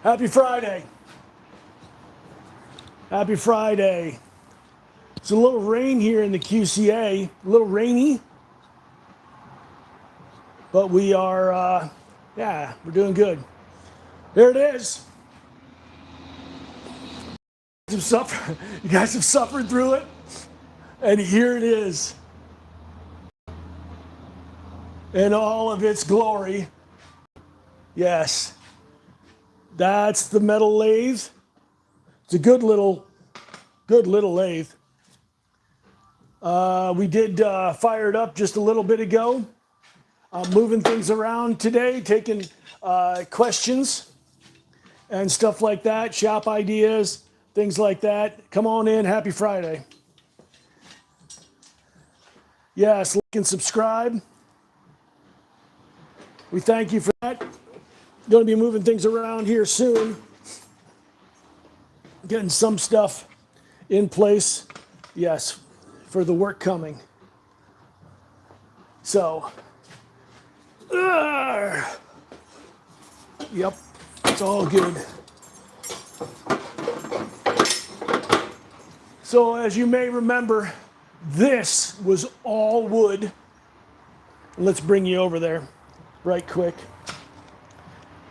Happy Friday. Happy Friday. It's a little rain here in the QCA, a little rainy, but we are, we're doing good. There it is. You guys have suffered through it, and here it is in all of its glory. Yes, that's the metal lathe. It's a good little lathe. We did fire it up just a little bit ago. I'm moving things around today, taking questions and stuff like that, shop ideas, things like that. Come on in. Happy Friday. Yes, like and subscribe. We thank you for that. Going to be moving things around here soon. Getting some stuff in place. Yes, for the work coming. So, yep, it's all good. So as you may remember, this was all wood. Let's bring you over there right quick.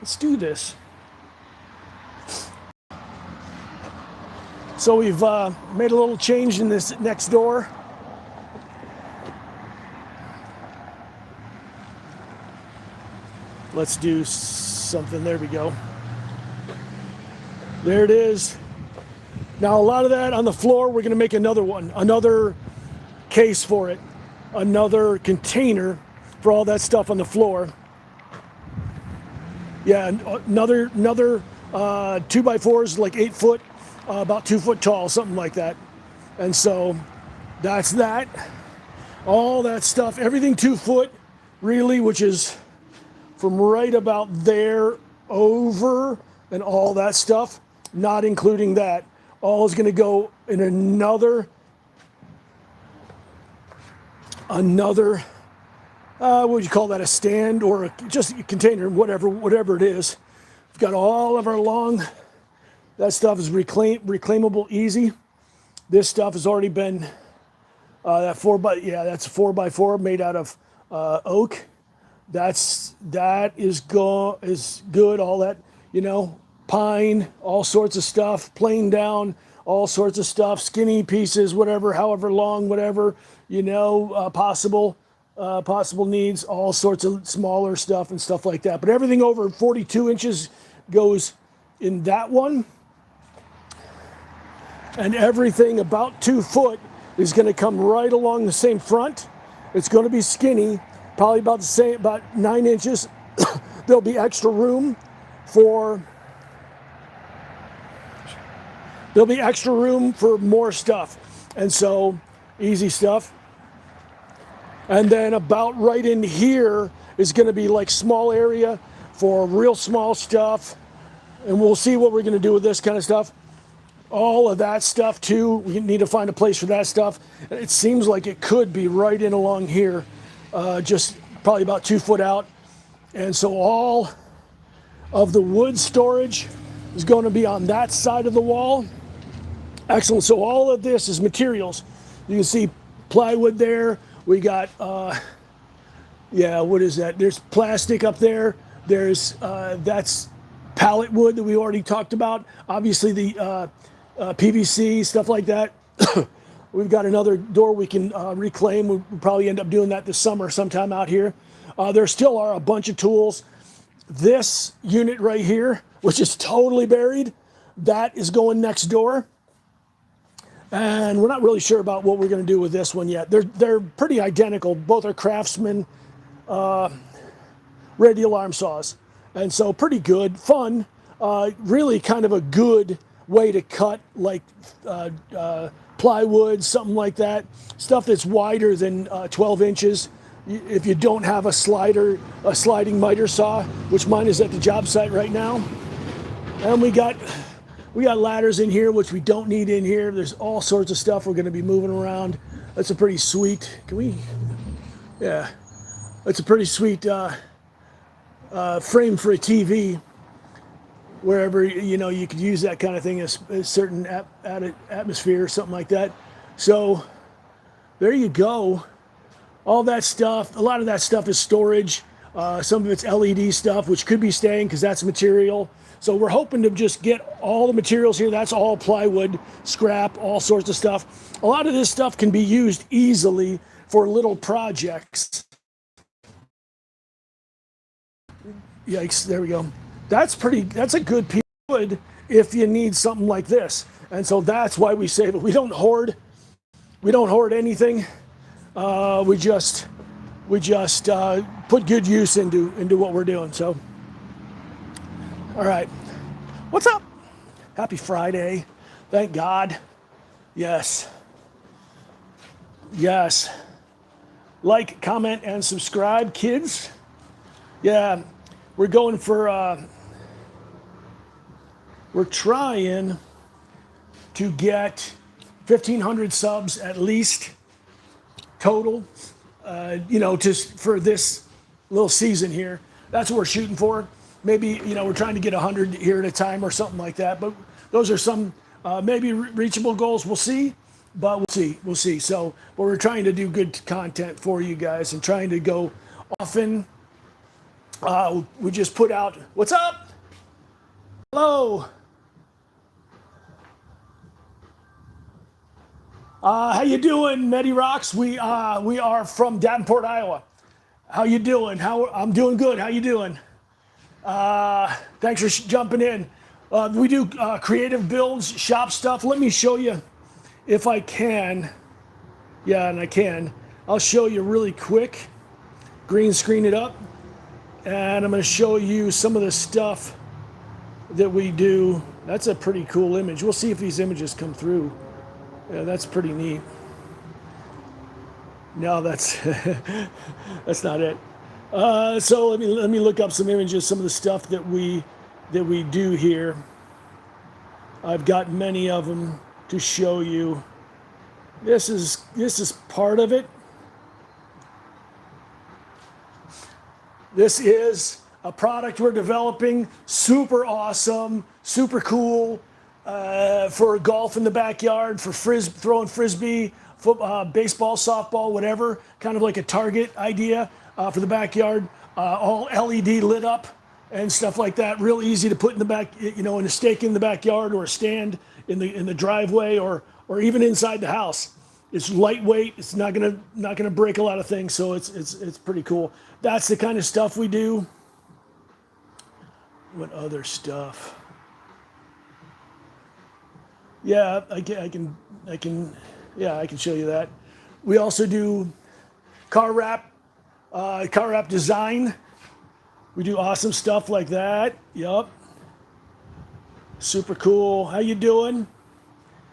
Let's do this. So we've made a little change in this next door. Let's do something. There we go. There it is. Now a lot of that on the floor, we're going to make another one, another case for it, another container for all that stuff on the floor. Yeah, another 2x4s, like 8 foot, about 2 foot tall, something like that. And so that's that. All that stuff, everything 2 foot, really, which is from right about there over and all that stuff, not including that. All is going to go in another what would you call that, a stand or just a container, whatever it is. We've got all of our that stuff is reclaimable easy. This stuff has already been, that's a 4x4 made out of oak. That is good, all that, pine, all sorts of stuff, plane down, all sorts of stuff, skinny pieces, whatever, however long, whatever, possible needs, all sorts of smaller stuff and stuff like that. But everything over 42 inches goes in that one. And everything about 2 foot is going to come right along the same front. It's going to be skinny, probably about the same, about 9 inches. There'll be extra room for more stuff. And so, easy stuff. And then about right in here is going to be like small area for real small stuff. And we'll see what we're going to do with this kind of stuff. All of that stuff too. We need to find a place for that stuff. It seems like it could be right in along here, just probably about 2 foot out. And so all of the wood storage is going to be on that side of the wall. Excellent. So all of this is materials. You can see plywood there. We got, what is that? There's plastic up there. There's, that's pallet wood that we already talked about. Obviously the PVC, stuff like that. We've got another door we can reclaim. We'll probably end up doing that this summer sometime out here. There still are a bunch of tools. This unit right here, which is totally buried, that is going next door. And we're not really sure about what we're going to do with this one yet. They're pretty identical. Both are Craftsman radial arm saws. And so pretty good, fun, really kind of a good way to cut like plywood, something like that. Stuff that's wider than 12 inches. If you don't have a sliding miter saw, which mine is at the job site right now. And we got ladders in here, which we don't need in here. There's all sorts of stuff we're going to be moving around. That's a pretty sweet, that's a pretty sweet frame for a TV. wherever, you know, you could use that kind of thing as a certain atmosphere or something like that. So there you go. All that stuff, a lot of that stuff is storage. Some of it's LED stuff, which could be staying because that's material. So we're hoping to just get all the materials here. That's all plywood, scrap, all sorts of stuff. A lot of this stuff can be used easily for little projects. Yikes, there we go. That's a good piece of wood if you need something like this. And so that's why we save it. We don't hoard anything. We just put good use into what we're doing. So, all right, what's up? Happy Friday, thank God. Yes. Like, comment, and subscribe, kids. Yeah, we're going for. We're trying to get 1,500 subs at least total, you know, just for this little season here. That's what we're shooting for. Maybe, you know, we're trying to get 100 here at a time or something like that. But those are some maybe reachable goals. We'll see, but we'll see. So, but we're trying to do good content for you guys and trying to go often. We just put out, what's up? Hello. How you doing, Medi Rocks? We are from Davenport, Iowa. How you doing? I'm doing good. How you doing? Thanks for jumping in. We do creative builds, shop stuff. Let me show you if I can. Yeah, and I can. I'll show you really quick. Green screen it up, and I'm going to show you some of the stuff that we do. That's a pretty cool image. We'll see if these images come through. Yeah, that's pretty neat. No, that's that's not it. So let me look up some images, some of the stuff that we do here. I've got many of them to show you. This is part of it. This is a product we're developing. Super awesome, super cool. For golf in the backyard, for throwing frisbee, baseball, softball, whatever, kind of like a target idea for the backyard. All LED lit up and stuff like that. Real easy to put in the back, you know, in a stake in the backyard or a stand in the driveway or even inside the house. It's lightweight. It's not gonna break a lot of things, so it's pretty cool. That's the kind of stuff we do. What other stuff? Yeah, I can show you that. We also do car wrap design. We do awesome stuff like that. Yup. Super cool. How you doing?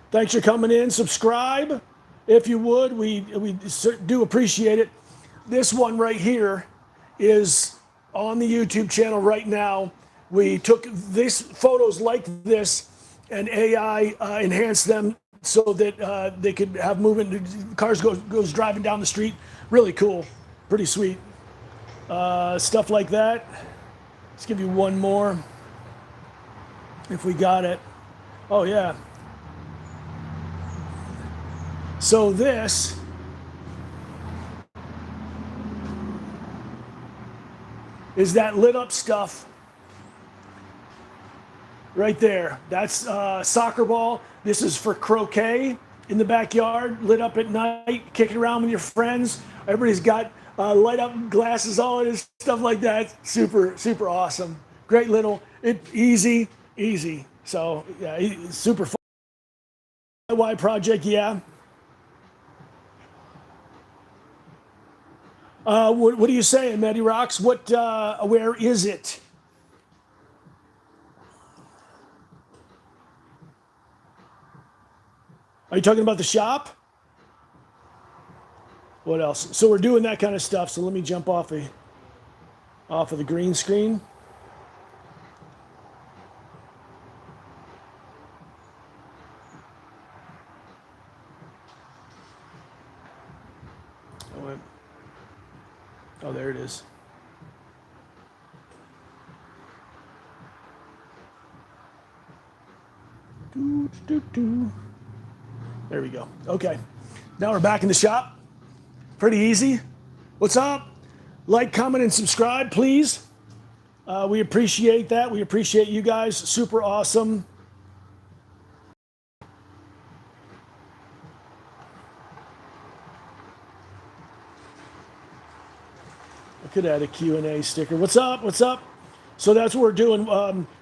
Thanks for coming in. Subscribe if you would. We do appreciate it. This one right here is on the YouTube channel right now. We took these photos like this and AI enhanced them so that they could have movement. Cars goes driving down the street. Really cool. Pretty sweet. Stuff like that. Let's give you one more. If we got it. Oh, yeah. So this is that lit up stuff right there. That's soccer ball. This is for croquet in the backyard, lit up at night, kicking around with your friends. Everybody's got light up glasses on and stuff like that. Super, super awesome. Great little, easy. So yeah, super fun. DIY project, yeah. What are you saying, Matty Rocks? Where is it? Are you talking about the shop? What else? So we're doing that kind of stuff. So let me jump off of the green screen. Oh, there it is. There we go. Okay. Now we're back in the shop. Pretty easy. What's up? Like, comment, and subscribe, please. We appreciate that. We appreciate you guys. Super awesome. I could add a Q&A sticker. What's up? What's up? So that's what we're doing.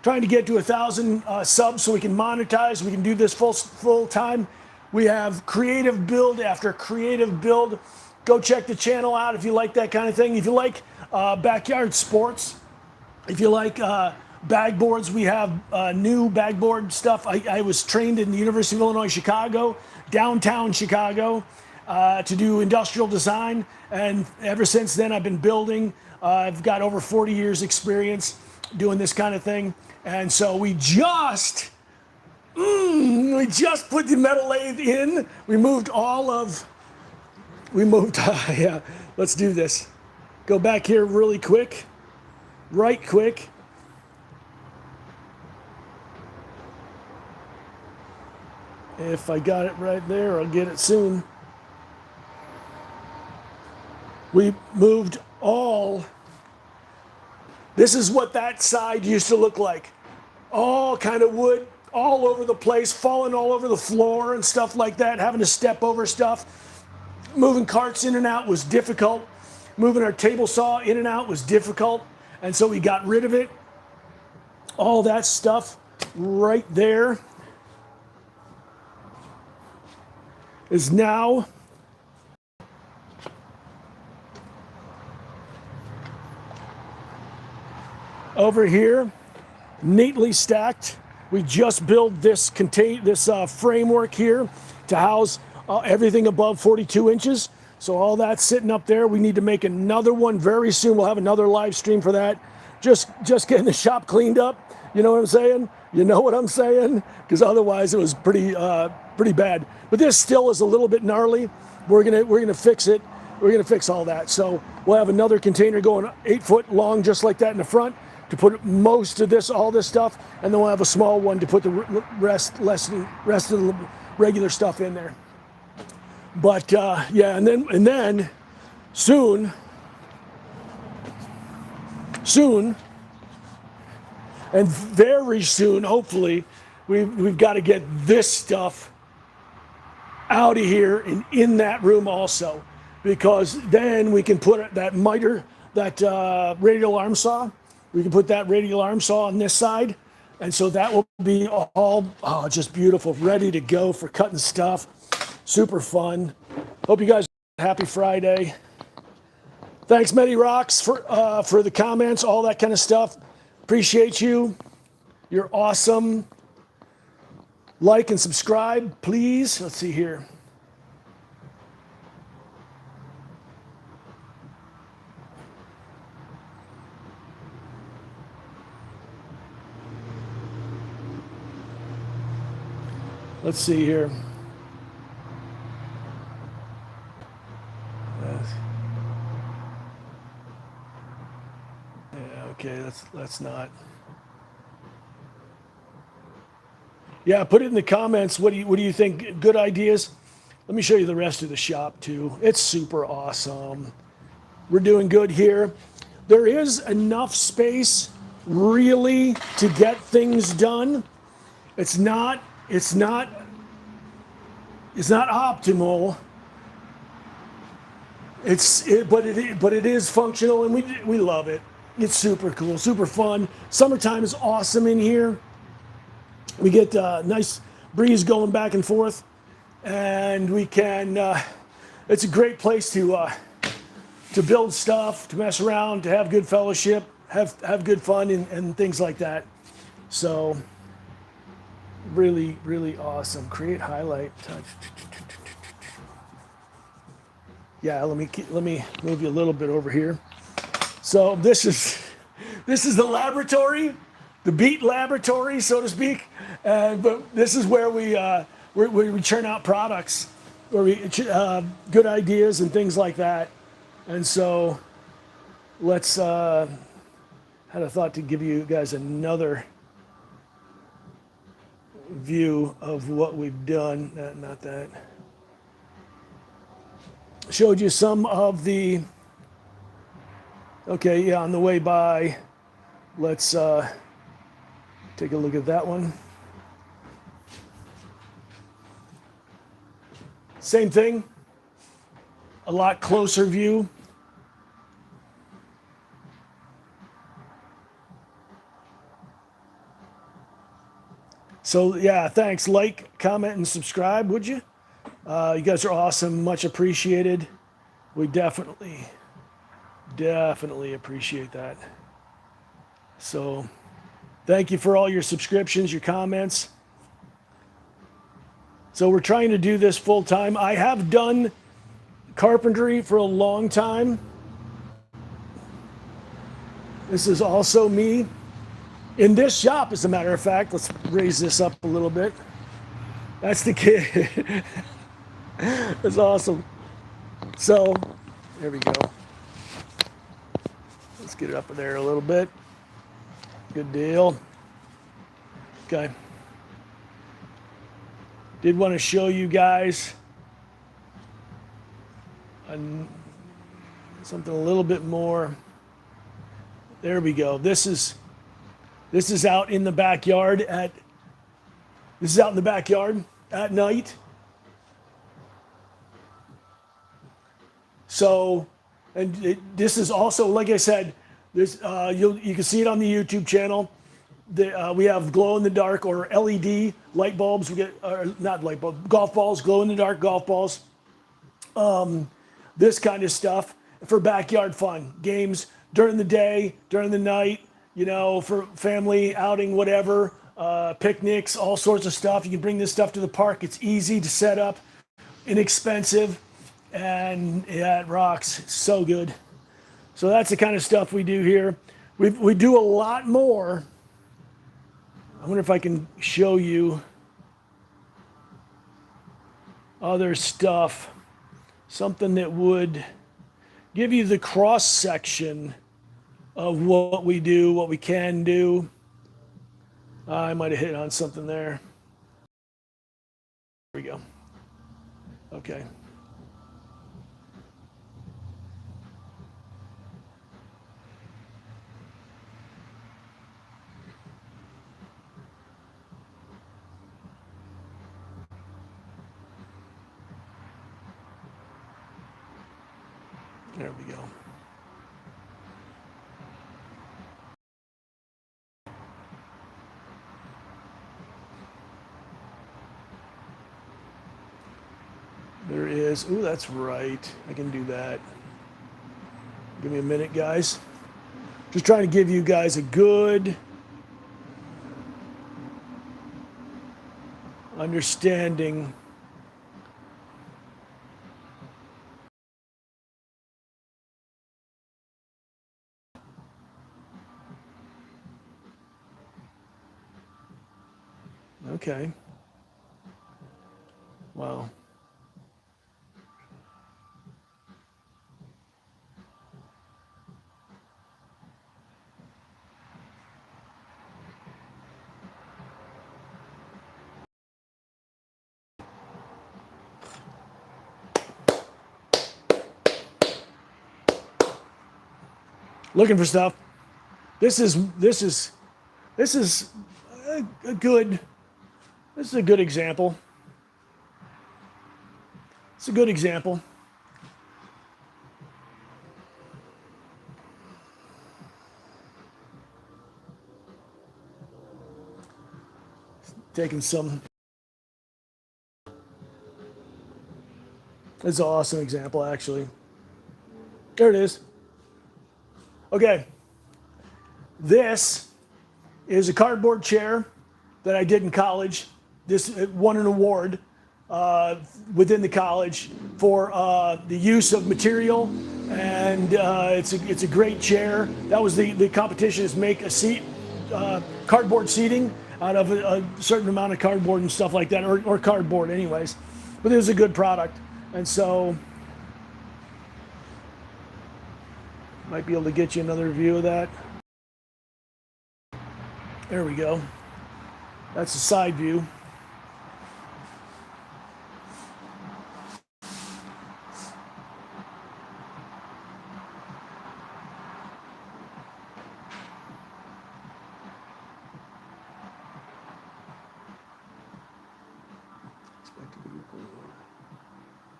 Trying to get to 1,000 subs so we can monetize. We can do this full time. We have creative build after creative build. Go check the channel out if you like that kind of thing. If you like backyard sports, if you like bag boards, we have new bag board stuff. I was trained in the University of Illinois, Chicago, downtown Chicago, to do industrial design. And ever since then, I've been building. I've got over 40 years experience doing this kind of thing. And so we just put the metal lathe in. Yeah, let's do this. Go back here really quick, right quick. If I got it right there, I'll get it soon. We moved all. This is what that side used to look like. All kind of wood all over the place, falling all over the floor and stuff like that, having to step over stuff. Moving carts in and out was difficult. Moving our table saw in and out was difficult. And so we got rid of it. All that stuff right there is now over here, neatly stacked. We just built this framework here to house everything above 42 inches. So all that's sitting up there. We need to make another one very soon. We'll have another live stream for that. Just getting the shop cleaned up. You know what I'm saying? You know what I'm saying? Because otherwise it was pretty bad. But this still is a little bit gnarly. We're gonna fix it. We're gonna fix all that. So we'll have another container going 8 foot long, just like that in the front, to put most of this, all this stuff, and then we'll have a small one to put the rest of the regular stuff in there. But yeah, and then soon, and very soon, hopefully, we've got to get this stuff out of here and in that room also, because then we can put that miter, that radial arm saw. We can put that radial arm saw on this side, and so that will be all just beautiful, ready to go for cutting stuff. Super fun. Hope you guys have a happy Friday. Thanks, Medi Rocks, for the comments, all that kind of stuff. Appreciate you. You're awesome. Like and subscribe, please. Let's see here. Let's see here. Yeah, okay, that's not. Yeah, put it in the comments. What do you think? Good ideas? Let me show you the rest of the shop too. It's super awesome. We're doing good here. There is enough space really to get things done. It's not optimal. But it is functional, and we love it. It's super cool, super fun. Summertime is awesome in here. We get a nice breeze going back and forth, and we can. It's a great place to build stuff, to mess around, to have good fellowship, have good fun, and things like that. So. Really, really awesome. Create highlight. Yeah, let me move you a little bit over here. So this is the laboratory, the beat laboratory, so to speak. But this is where we churn out products, where we good ideas and things like that. And so let's had a thought to give you guys another. view of what we've done. Not that. Showed you some of the, okay, yeah, on the way by, let's take a look at that one. Same thing, a lot closer view. So yeah, thanks. Like, comment, and subscribe, would you? You guys are awesome. Much appreciated. We definitely appreciate that. So thank you for all your subscriptions, your comments. So we're trying to do this full time. I have done carpentry for a long time. This is also me in this shop, as a matter of fact. Let's raise this up a little bit. That's the kid. That's awesome. So there we go. Let's get it up there a little bit. Good deal. Okay. Did want to show you guys something a little bit more. There we go. This is out in the backyard at night. So, and this is also, like I said, this you can see it on the YouTube channel. We have glow in the dark or LED light bulbs. We get not light bulb, golf balls, glow in the dark golf balls. This kind of stuff for backyard fun, games during the day, during the night. You know, for family outing, whatever, picnics, all sorts of stuff. You can bring this stuff to the park. It's easy to set up, inexpensive, and yeah, it rocks. It's so good. So that's the kind of stuff we do here. We do a lot more. I wonder if I can show you other stuff, something that would give you the cross section of what we do, what we can do. I might have hit on something there. There we go. Okay. There we go. There is, ooh, that's right. I can do that. Give me a minute, guys. Just trying to give you guys a good understanding. Okay. Wow. Looking for stuff. This is a good example. It's a good example. Taking some. It's an awesome example, actually. There it is. Okay. This is a cardboard chair that I did in college. This won an award within the college for the use of material, and it's a great chair. That was the competition, is make a seat, cardboard seating out of a certain amount of cardboard and stuff like that, or cardboard anyways. But it was a good product, and so might be able to get you another view of that. There we go. That's the side view.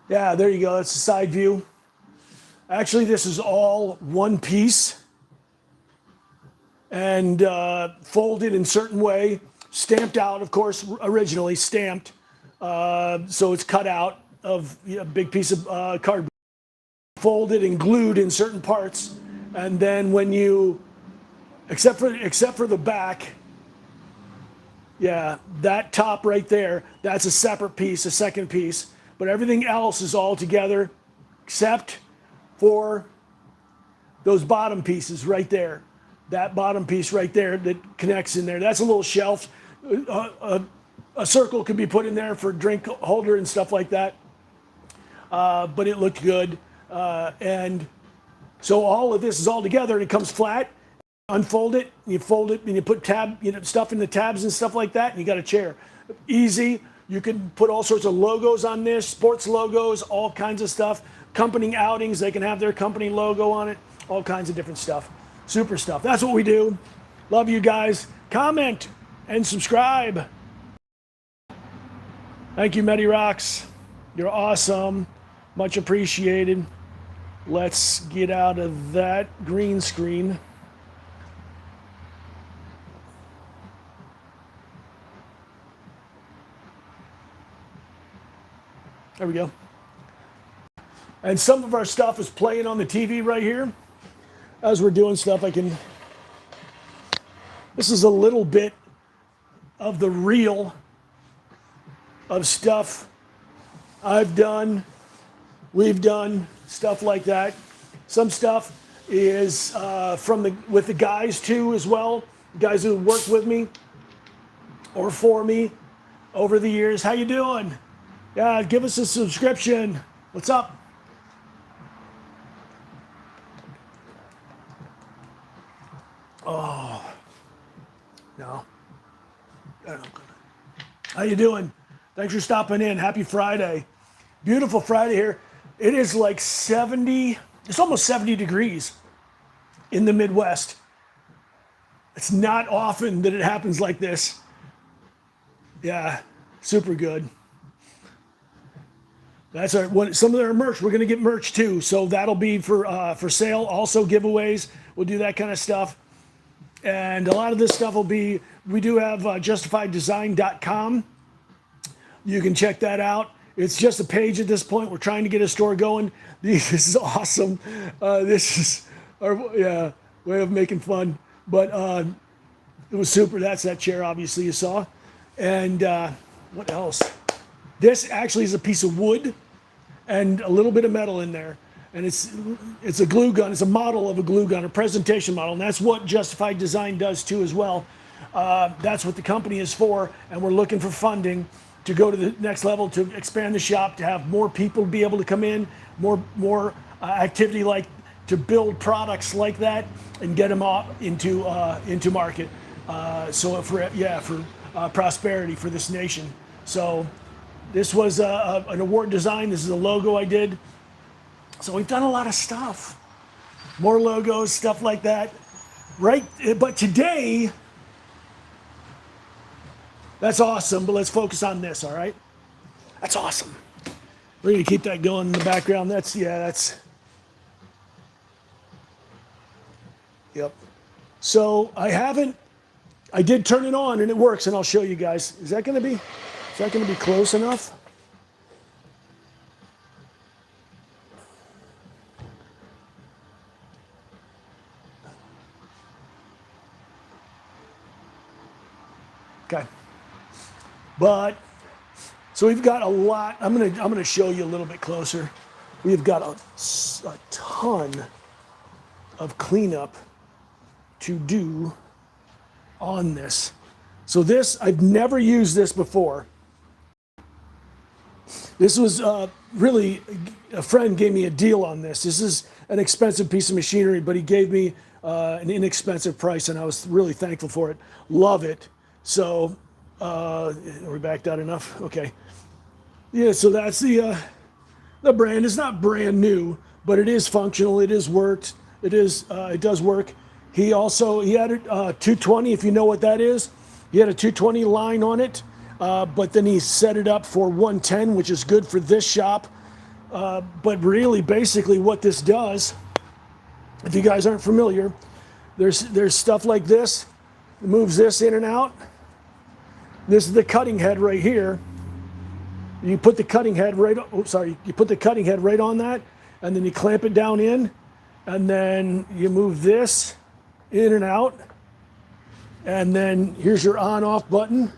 Yeah, there you go. That's the side view. Actually, this is all one piece and folded in a certain way, stamped out, of course, originally stamped. So it's cut out of a big piece of cardboard, folded and glued in certain parts. And then when you, except for the back, yeah, that top right there, that's a separate piece, a second piece. But everything else is all together except for those bottom pieces right there. That bottom piece right there that connects in there. That's a little shelf. A circle could be put in there for drink holder and stuff like that. But it looked good. And so all of this is all together and it comes flat. Unfold it, and you fold it, and you put stuff in the tabs and stuff like that, and you got a chair. Easy. You can put all sorts of logos on this, sports logos, all kinds of stuff. Company outings, they can have their company logo on it, all kinds of different stuff. Super stuff. That's what we do. Love you guys. Comment and subscribe. Thank you, Medi Rocks. You're awesome. Much appreciated. Let's get out of that green screen. There we go. And some of our stuff is playing on the TV right here. As we're doing stuff, this is a little bit of the reel of stuff I've done, we've done, stuff like that. Some stuff is with the guys too as well, guys who worked with me or for me over the years. How you doing? Yeah, give us a subscription. What's up? Oh, no. How you doing? Thanks for stopping in. Happy Friday. Beautiful Friday here. It is like 70, it's almost 70 degrees in the Midwest. It's not often that it happens like this. Yeah, super good. That's some of their merch. We're going to get merch too, so that'll be for sale. Also giveaways. We'll do that kind of stuff, and a lot of this stuff will be. We do have JUSTIFIEDESIGN.com. You can check that out. It's just a page at this point. We're trying to get a store going. This is awesome. This is our way of making fun, but it was super. That's that chair, obviously you saw, and what else? This actually is a piece of wood and a little bit of metal in there. And it's a glue gun. It's a model of a glue gun, a presentation model. And that's what Justified Design does too as well. That's what the company is for. And we're looking for funding to go to the next level, to expand the shop, to have more people be able to come in, more activity, like to build products like that and get them out into market. So for prosperity for this nation. So this was an award design. This is a logo I did. So we've done a lot of stuff. More logos, stuff like that. Right, but today, that's awesome, but let's focus on this, all right? That's awesome. We're gonna keep that going in the background. Yep. So I did turn it on and it works, and I'll show you guys. Is that gonna be close enough? Okay. But so we've got a lot. I'm gonna show you a little bit closer. We've got a ton of cleanup to do on this. So this, I've never used this before. This was really, a friend gave me a deal on this. This is an expensive piece of machinery, but he gave me an inexpensive price, and I was really thankful for it. Love it. So, are we backed out enough? Okay. Yeah, so that's the brand. It's not brand new, but it is functional. It is worked. It does work. He had a 220, if you know what that is. He had a 220 line on it. but then he set it up for 110, which is good for this shop. But really, basically what this does, if you guys aren't familiar, there's stuff like this. It moves this in and out. This is the cutting head right here. You put the cutting head right, you put the cutting head right on that, and then you clamp it down in, and then you move this in and out, and then here's your on-off button.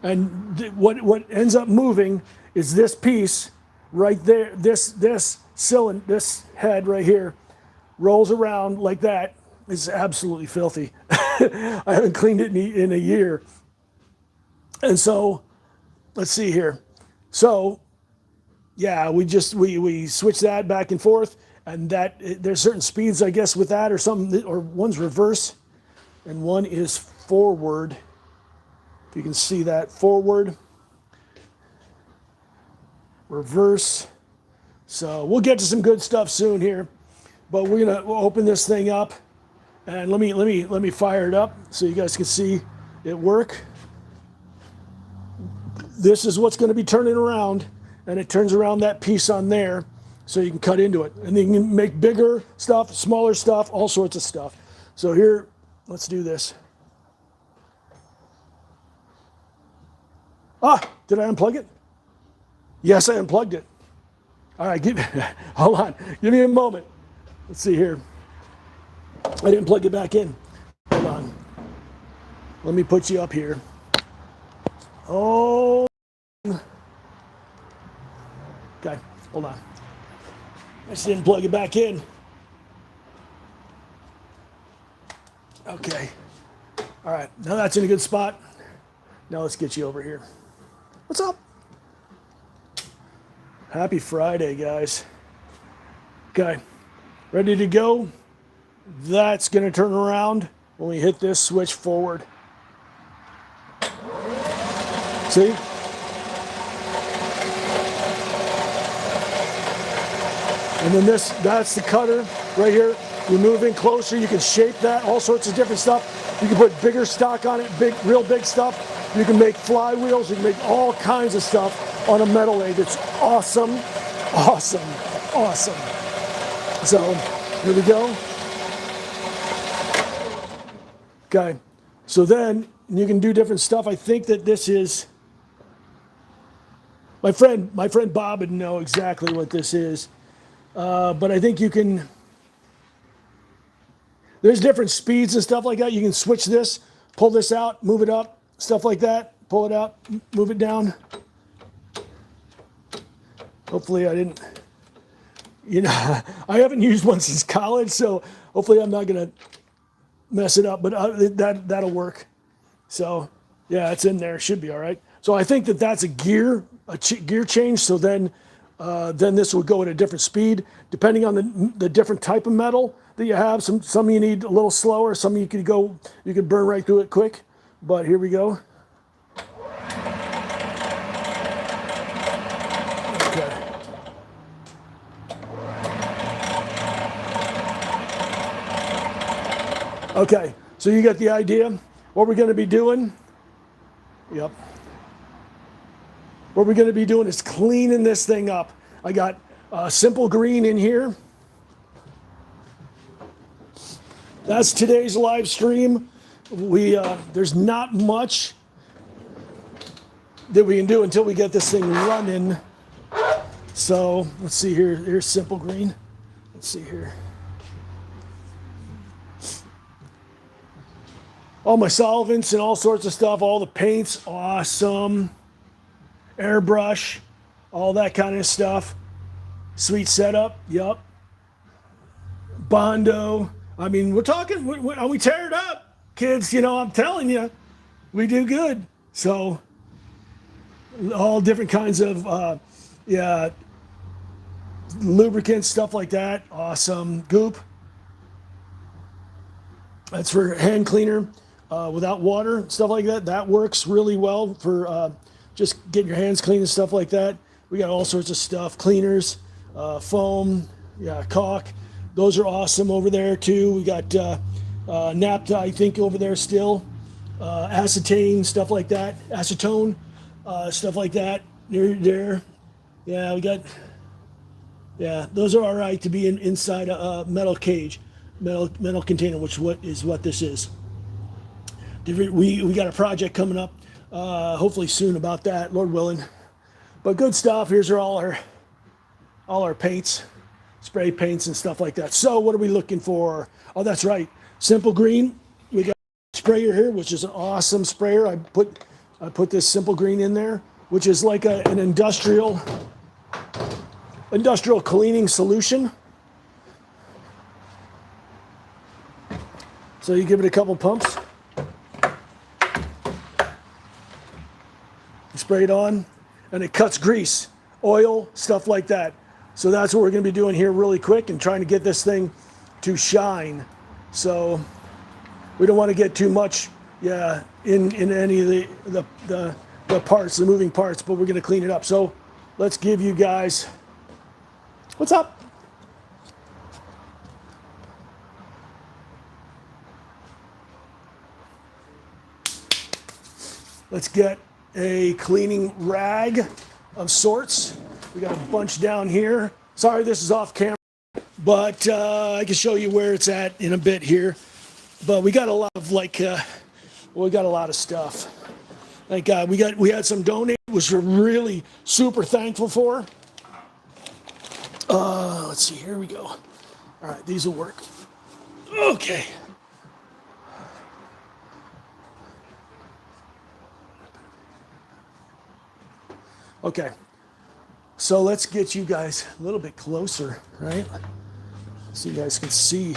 And what ends up moving is this piece right there. This cylinder, this head right here, rolls around like that. It's absolutely filthy. I haven't cleaned it in a year. And so, let's see here. So, yeah, we switch that back and forth, and there's certain speeds, I guess, with that, or something, or one's reverse, and one is forward. If you can see that, forward, reverse. So we'll get to some good stuff soon here, but we'll open this thing up, and let me fire it up so you guys can see it work. This is what's going to be turning around, and it turns around that piece on there so you can cut into it. And then you can make bigger stuff, smaller stuff, all sorts of stuff. So here, let's do this. Did I unplug it? Yes, I unplugged it. All right, hold on. Give me a moment. Let's see here. I didn't plug it back in. Hold on. Let me put you up here. Oh. Okay, hold on. I just didn't plug it back in. Okay. All right, now that's in a good spot. Now let's get you over here. What's up? Happy Friday, guys. Okay, ready to go? That's gonna turn around when we hit this switch forward. See? And then that's the cutter right here. You move in closer, you can shape that, all sorts of different stuff. You can put bigger stock on it, real big stuff. You can make flywheels, you can make all kinds of stuff on a metal lathe. It's awesome, awesome, awesome. So, here we go. Okay, so then you can do different stuff. I think that this is, my friend Bob would know exactly what this is. But I think you can, there's different speeds and stuff like that. You can switch this, pull this out, move it up, stuff like that. Pull it out, move it down. Hopefully I didn't, I haven't used one since college, so hopefully I'm not gonna mess it up, but that'll work. So yeah, it's in there, should be all right. So I think that's a gear change, so then this will go at a different speed, depending on the different type of metal that you have. Some you need a little slower, some you could burn right through it quick. But here we go. Okay. Okay, so you get the idea. What we're going to be doing? Yep. What we're going to be doing is cleaning this thing up. I got simple green in here. That's today's live stream. There's not much that we can do until we get this thing running. So let's see here. Here's simple green. Let's see here. All my solvents and all sorts of stuff. All the paints, awesome. Airbrush, all that kind of stuff. Sweet setup, yup. Bondo. I mean, we're talking, we tear it up, kids. I'm telling you, we do good. So, all different kinds of, lubricants, stuff like that. Awesome. Goop. That's for hand cleaner without water, stuff like that. That works really well for just getting your hands clean and stuff like that. We got all sorts of stuff, cleaners, foam, caulk. Those are awesome over there too. We got naphtha, I think, over there still. acetane, stuff like that, acetone, stuff like that. There. Yeah, we got, yeah, those are all right to be inside a metal cage, metal container, which is what this is. We got a project coming up, hopefully soon about that, Lord willing. But good stuff. Here's all our paints, spray paints and stuff like that. So what are we looking for? Oh, that's right, Simple Green. We got a sprayer here, which is an awesome sprayer. I put this Simple Green in there, which is like an industrial cleaning solution. So you give it a couple pumps, you spray it on, and it cuts grease, oil, stuff like that. So that's what we're going to be doing here really quick and trying to get this thing to shine. So we don't want to get too much, yeah, in any of the parts, the moving parts, but we're going to clean it up. So let's give you guys, what's up? Let's get a cleaning rag of sorts. We got a bunch down here. Sorry, this is off camera, but I can show you where it's at in a bit here. But we got a lot of we got a lot of stuff. Thank God. We had some donated, which we're really super thankful for. Let's see. Here we go. All right, these will work. Okay. Okay. So let's get you guys a little bit closer, right? So you guys can see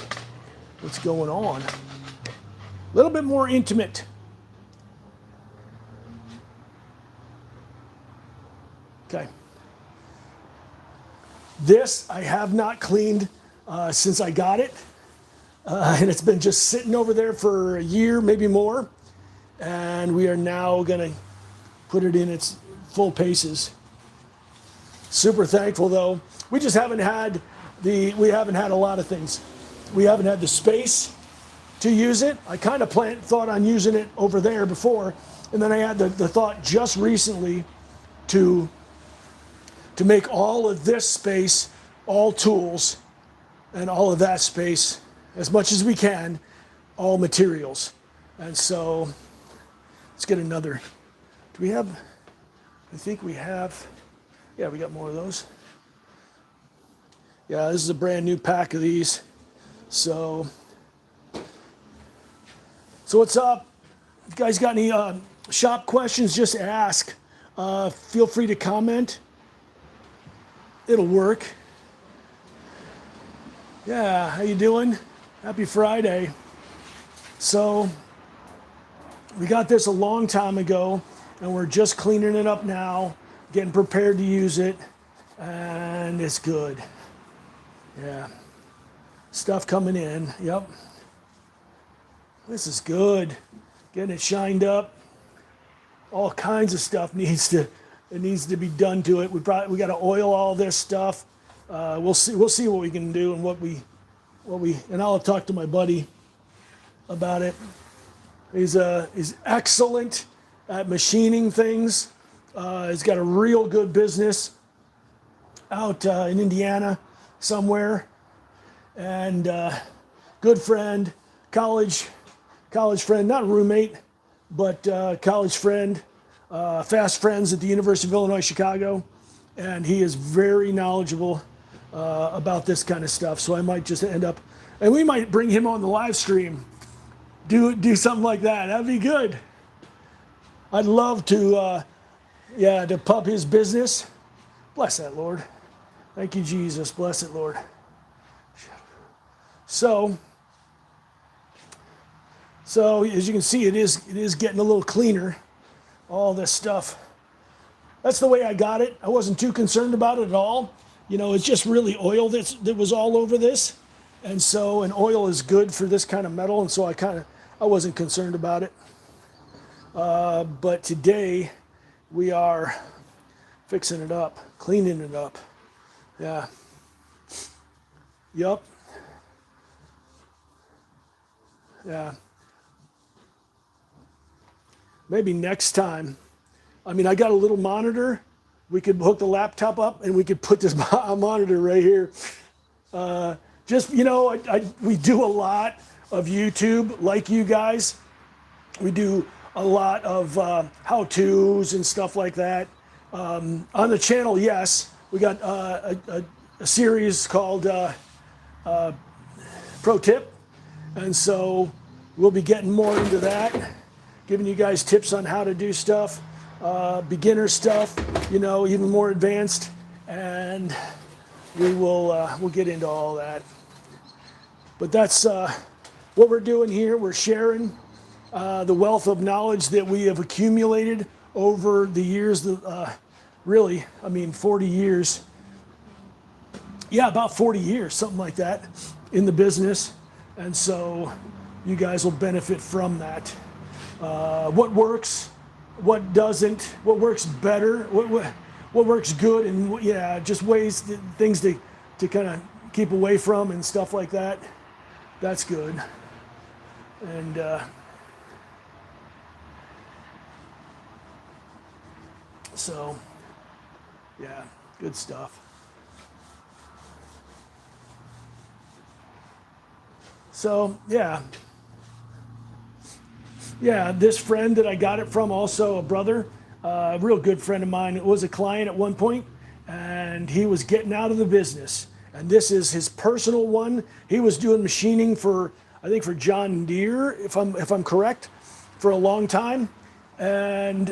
what's going on. A little bit more intimate. Okay. This I have not cleaned since I got it. And it's been just sitting over there for a year, maybe more. And we are now going to put it in its full paces. Super thankful though. We just haven't had we haven't had a lot of things. We haven't had the space to use it. I kind of thought on using it over there before, and then I had the thought just recently to make all of this space, all tools, and all of that space, as much as we can, all materials. And so let's get another. Do we have, I think we have, yeah, we got more of those. Yeah, this is a brand new pack of these. So what's up? If you guys got any shop questions, just ask. Feel free to comment. It'll work. Yeah, how you doing? Happy Friday. So we got this a long time ago, and we're just cleaning it up now, getting prepared to use it, and it's good. Yeah. Stuff coming in. Yep. This is good. Getting it shined up. All kinds of stuff needs to be done to it. We got to oil all this stuff. We'll see what we can do and what we and I'll talk to my buddy about it. He's excellent at machining things. He's got a real good business out in Indiana somewhere, and good friend, college friend, not roommate, but college friend, fast friends at the University of Illinois Chicago, and he is very knowledgeable about this kind of stuff. So I might just end up, and we might bring him on the live stream, do something like that. That'd be good. I'd love to to pump his business. Bless that, Lord. Thank you, Jesus. Bless it, Lord. So as you can see, it is getting a little cleaner. All this stuff. That's the way I got it. I wasn't too concerned about it at all. You know, it's just really oil that was all over this, and oil is good for this kind of metal, and so I wasn't concerned about it. But today we are fixing it up, cleaning it up. Yeah. Yup. Yeah. maybe next time. I mean, I got a little monitor. We could hook the laptop up and we could put this monitor right here. Just, you know, we do a lot of YouTube like you guys. We do a lot of how-tos and stuff like that. On the channel, yes, we got a series called Pro Tip. And so we'll be getting more into that, giving you guys tips on how to do stuff, beginner stuff, you know, even more advanced. And we'll get into all that. But that's what we're doing here. We're sharing the wealth of knowledge that we have accumulated over the years. Really, I mean, 40 years. Yeah, about 40 years, something like that, in the business. And so you guys will benefit from that. What works, what doesn't, what works better, what works good, and yeah, just ways, things to kind of keep away from and stuff like that. That's good. And so, yeah, good stuff. So, yeah, this friend that I got it from, also a brother, a real good friend of mine, was a client at one point, and he was getting out of the business. And this is his personal one. He was doing machining for, I think, for John Deere, if I'm correct, for a long time, and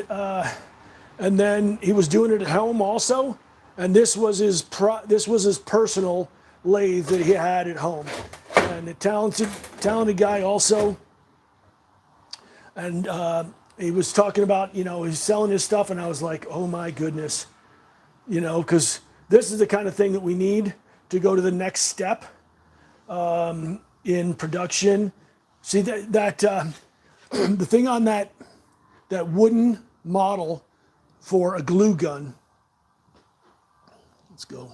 then he was doing it at home also. And this was his personal lathe that he had at home. And a talented guy also. And he was talking about, you know, he's selling his stuff, and I was like, oh my goodness, you know, because this is the kind of thing that we need to go to the next step in production. See that the thing on that wooden model for a glue gun. Let's go.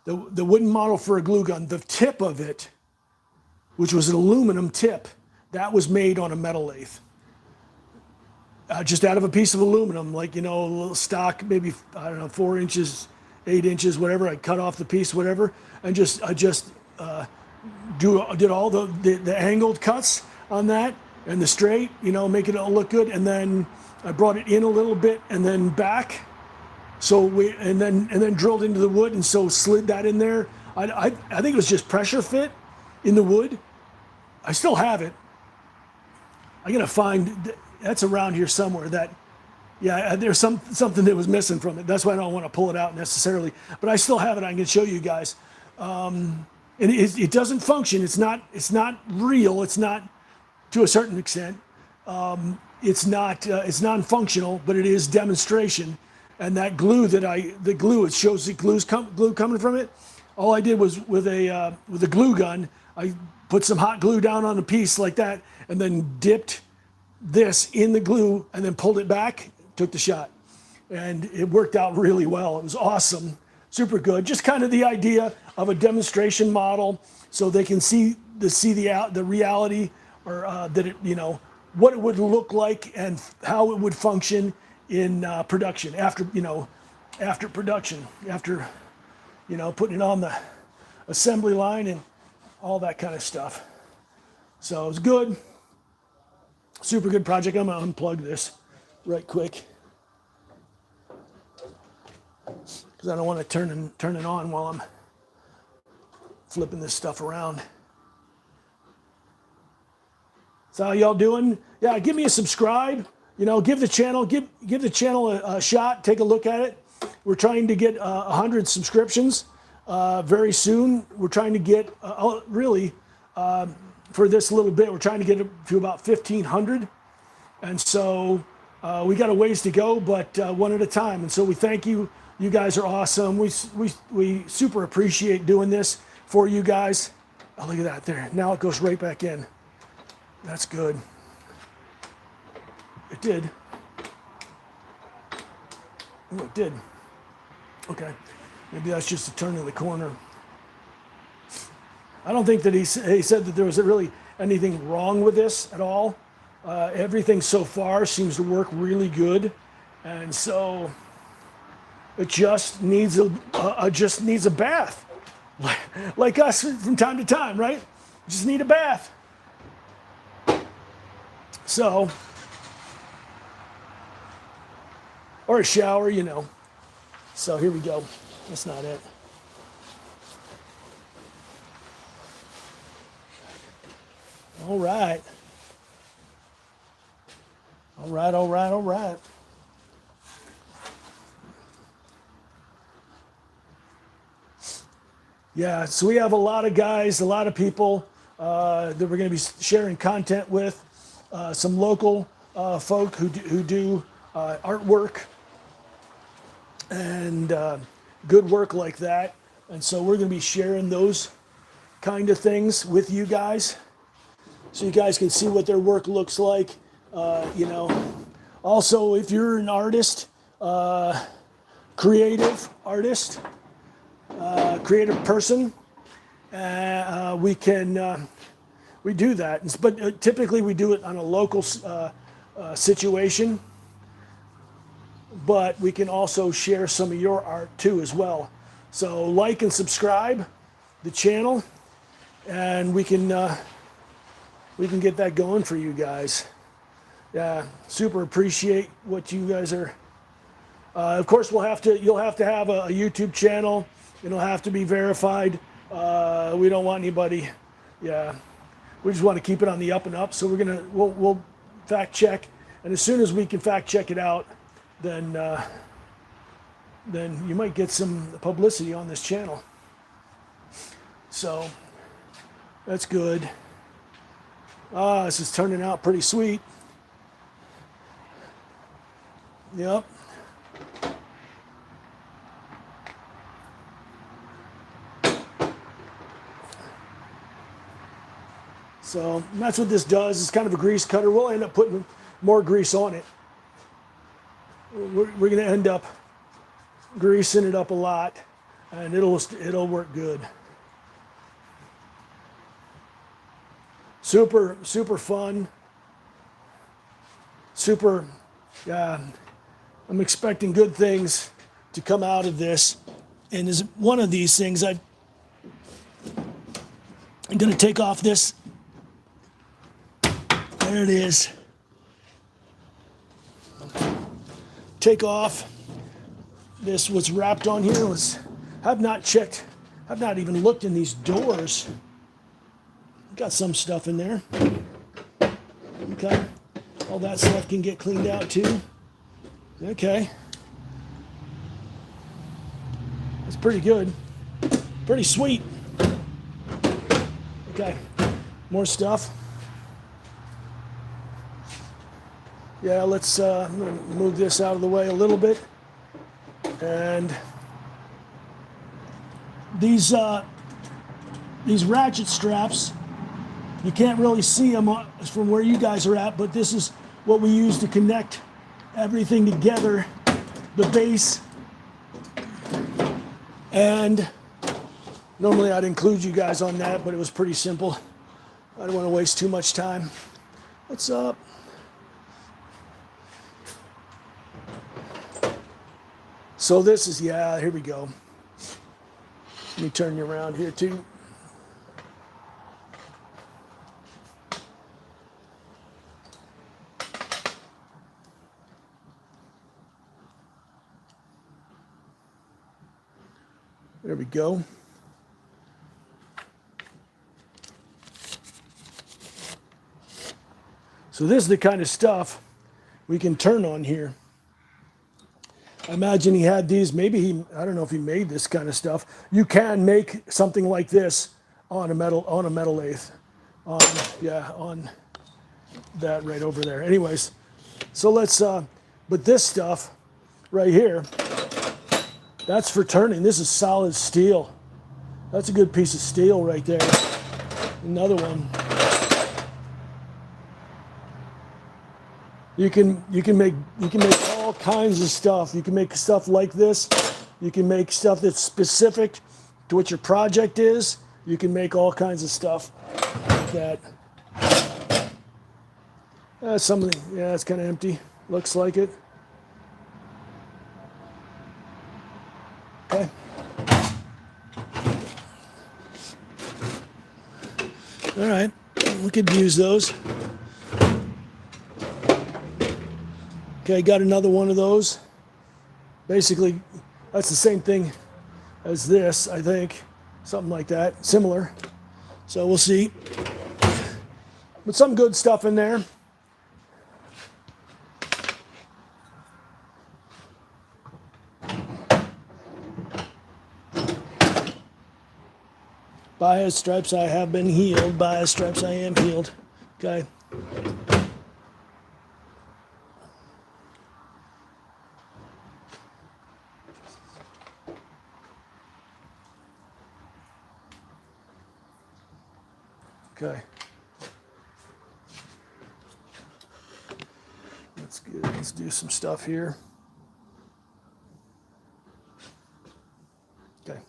The wooden model for a glue gun, the tip of it, which was an aluminum tip, that was made on a metal lathe. Just out of a piece of aluminum, like, you know, a little stock, maybe, I don't know, 4 inches, 8 inches, whatever. I cut off the piece, whatever, and I just did all the angled cuts on that and the straight, you know, make it all look good. And then I brought it in a little bit and then back. So and then drilled into the wood, and so slid that in there. I think it was just pressure fit in the wood. I still have it. I'm gonna find that's around here somewhere. That, yeah, there's something that was missing from it. That's why I don't want to pull it out necessarily. But I still have it. I can show you guys. And it doesn't function. It's not real. It's not, to a certain extent. It's non-functional, but it is demonstration. And that glue it shows the glue coming from it. All I did was with a glue gun, I put some hot glue down on a piece like that, and then dipped this in the glue, and then pulled it back, took the shot, and it worked out really well. It was awesome, super good. Just kind of the idea of a demonstration model, so they can see the reality, or that it, you know, what it would look like and how it would function in production, after production, after, you know, putting it on the assembly line and all that kind of stuff. So it was good, super good project. I'm gonna unplug this right quick because I don't want to turn it on while I'm flipping this stuff around. So how y'all doing? Yeah, give me a subscribe. You know, give the channel a shot. Take a look at it. We're trying to get 100 subscriptions very soon. We're trying to get really for this little bit. We're trying to get it to about 1,500, and so we got a ways to go, but one at a time. And so we thank you. You guys are awesome. We super appreciate doing this for you guys. Oh, look at that there. Now it goes right back in. That's good. It did. Oh, it did. Okay. Maybe that's just a turn in the corner. I don't think that he said that there was really anything wrong with this at all. Everything so far seems to work really good, and so it just needs a bath, like us from time to time, right? Just need a bath. So, or a shower, you know. So here we go. That's not it. All right. All right, all right, all right. Yeah, so we have a lot of guys, a lot of people that we're going to be sharing content with. Some local folk who do artwork and good work like that. And so we're going to be sharing those kind of things with you guys, so you guys can see what their work looks like. You know, also if you're an artist, creative artist, creative person, we do that. But typically we do it on a local situation. But we can also share some of your art too as well. So like and subscribe the channel, and we can get that going for you guys. Yeah, super appreciate what you guys are. Of course, you'll have to have a YouTube channel. It'll have to be verified. We don't want anybody. Yeah, we just want to keep it on the up and up. So we'll fact check, and as soon as we can fact check it out, then you might get some publicity on this channel. So that's good. This is turning out pretty sweet. Yep. So that's what this does. It's kind of a grease cutter. We'll end up putting more grease on it. We're going to end up greasing it up a lot, and it'll work good. Super fun. Super. I'm expecting good things to come out of this, and is one of these things. I'm going to take off this. There it is. Take off this, what's wrapped on here. Have not even looked in these doors. Got some stuff in there. Okay, all that stuff can get cleaned out too. Okay, that's pretty good, pretty sweet. Okay, more stuff. Yeah, let's I'm gonna move this out of the way a little bit. And these ratchet straps, you can't really see them from where you guys are at, but this is what we use to connect everything together, the base. And normally I'd include you guys on that, but it was pretty simple. I don't want to waste too much time. What's up? So this is, yeah, here we go. Let me turn you around here too. There we go. So this is the kind of stuff we can turn on here. I imagine he had these, maybe I don't know if he made this kind of stuff. You can make something like this on a metal lathe. On that right over there. Anyways, so let's, but this stuff right here, that's for turning. This is solid steel. That's a good piece of steel right there. Another one. You can make all kinds of stuff. You can make stuff like this. You can make stuff that's specific to what your project is. You can make all kinds of stuff like that. Something, yeah, it's kind of empty. Looks like it. Okay. All right, we could use those. Okay, got another one of those. Basically, that's the same thing as this, I think. Something like that, similar. So we'll see. But some good stuff in there. By his stripes I have been healed. By his stripes I am healed. Okay. Okay. That's good. Let's do some stuff here. Okay.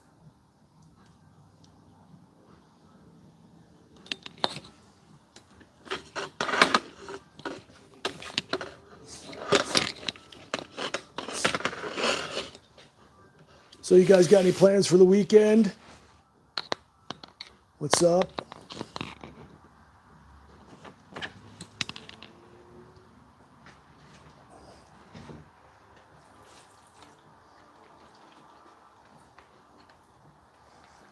So you guys got any plans for the weekend? What's up?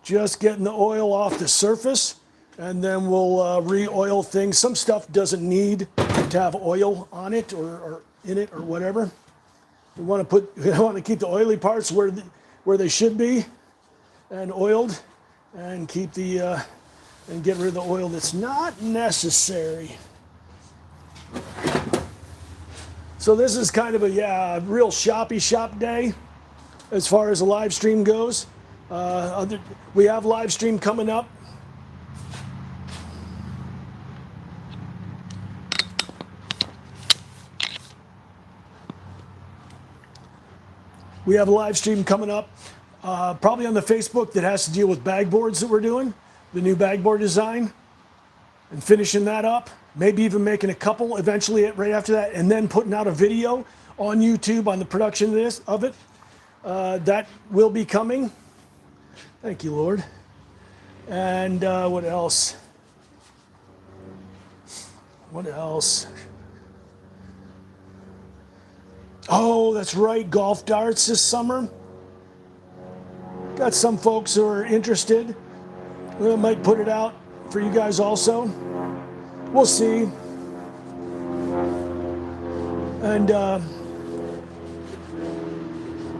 Just getting the oil off the surface, and then we'll re-oil things. Some stuff doesn't need to have oil on it or in it or whatever. We want to keep the oily parts where they should be, and oiled, and keep the and get rid of the oil that's not necessary. So this is kind of a real shop day as far as the live stream goes. We have live stream coming up. We have a live stream coming up, probably on the Facebook, that has to deal with bag boards that we're doing, the new bag board design, and finishing that up. Maybe even making a couple eventually right after that, and then putting out a video on YouTube on the production of it. That will be coming. Thank you, Lord. And what else? What else? Oh, that's right, golf darts this summer. Got some folks who are interested. We might put it out for you guys also. We'll see. And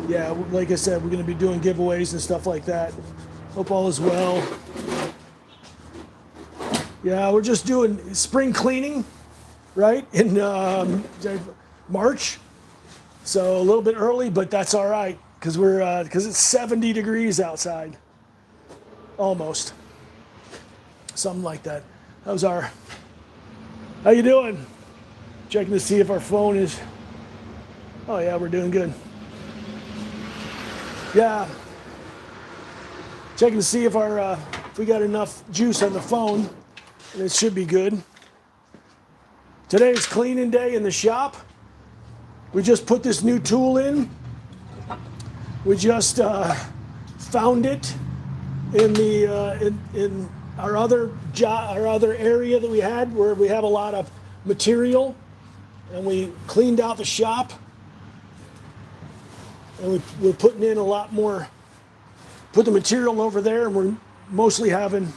yeah, like I said, we're going to be doing giveaways and stuff like that. Hope all is well. Yeah, we're just doing spring cleaning, right, in March. So a little bit early, but that's all right because because it's 70 degrees outside, almost, something like that. How's how you doing? Checking to see if our phone is. Oh yeah, we're doing good. Yeah. Checking to see if if we got enough juice on the phone. And it should be good. Today's cleaning day in the shop. We just put this new tool in. We just found it in the in our other area that we had, where we have a lot of material, and we cleaned out the shop. And we're putting in a lot more. Put the material over there, and we're mostly having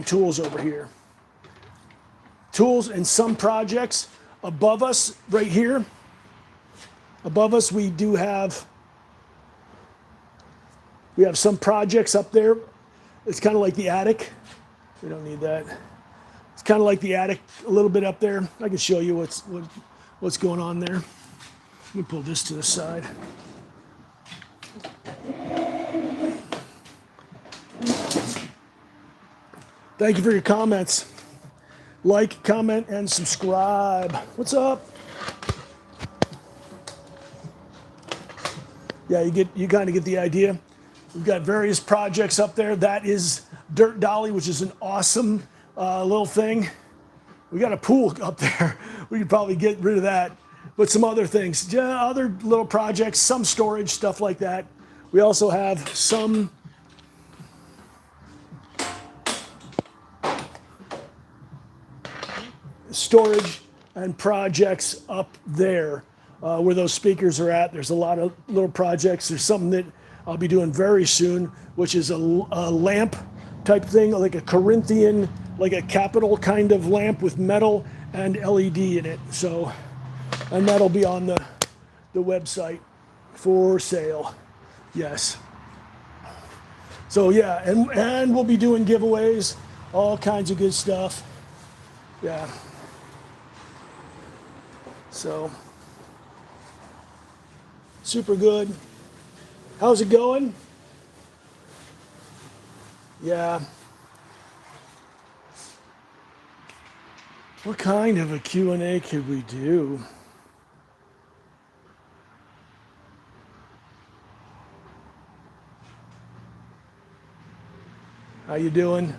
tools over here. Tools and some projects above us, right here. Above us, we have some projects up there. It's kind of like the attic. We don't need that. It's kind of like the attic a little bit up there. I can show you what's going on there. Let me pull this to the side. Thank you for your comments. Like, comment, and subscribe. What's up? Yeah, you kind of get the idea. We've got various projects up there. That is Dirt Dolly, which is an awesome little thing. We got a pool up there. We could probably get rid of that. But some other things, yeah, other little projects, some storage, stuff like that. We also have some storage and projects up there where those speakers are at. There's a lot of little projects. There's something that I'll be doing very soon, which is a lamp type thing, like a Corinthian, like a capital kind of lamp with metal and LED in it. So, and that'll be on the website for sale. Yes. So yeah, and we'll be doing giveaways, all kinds of good stuff. Yeah. So, super good. How's it going? Yeah. What kind of a Q&A could we do? How you doing?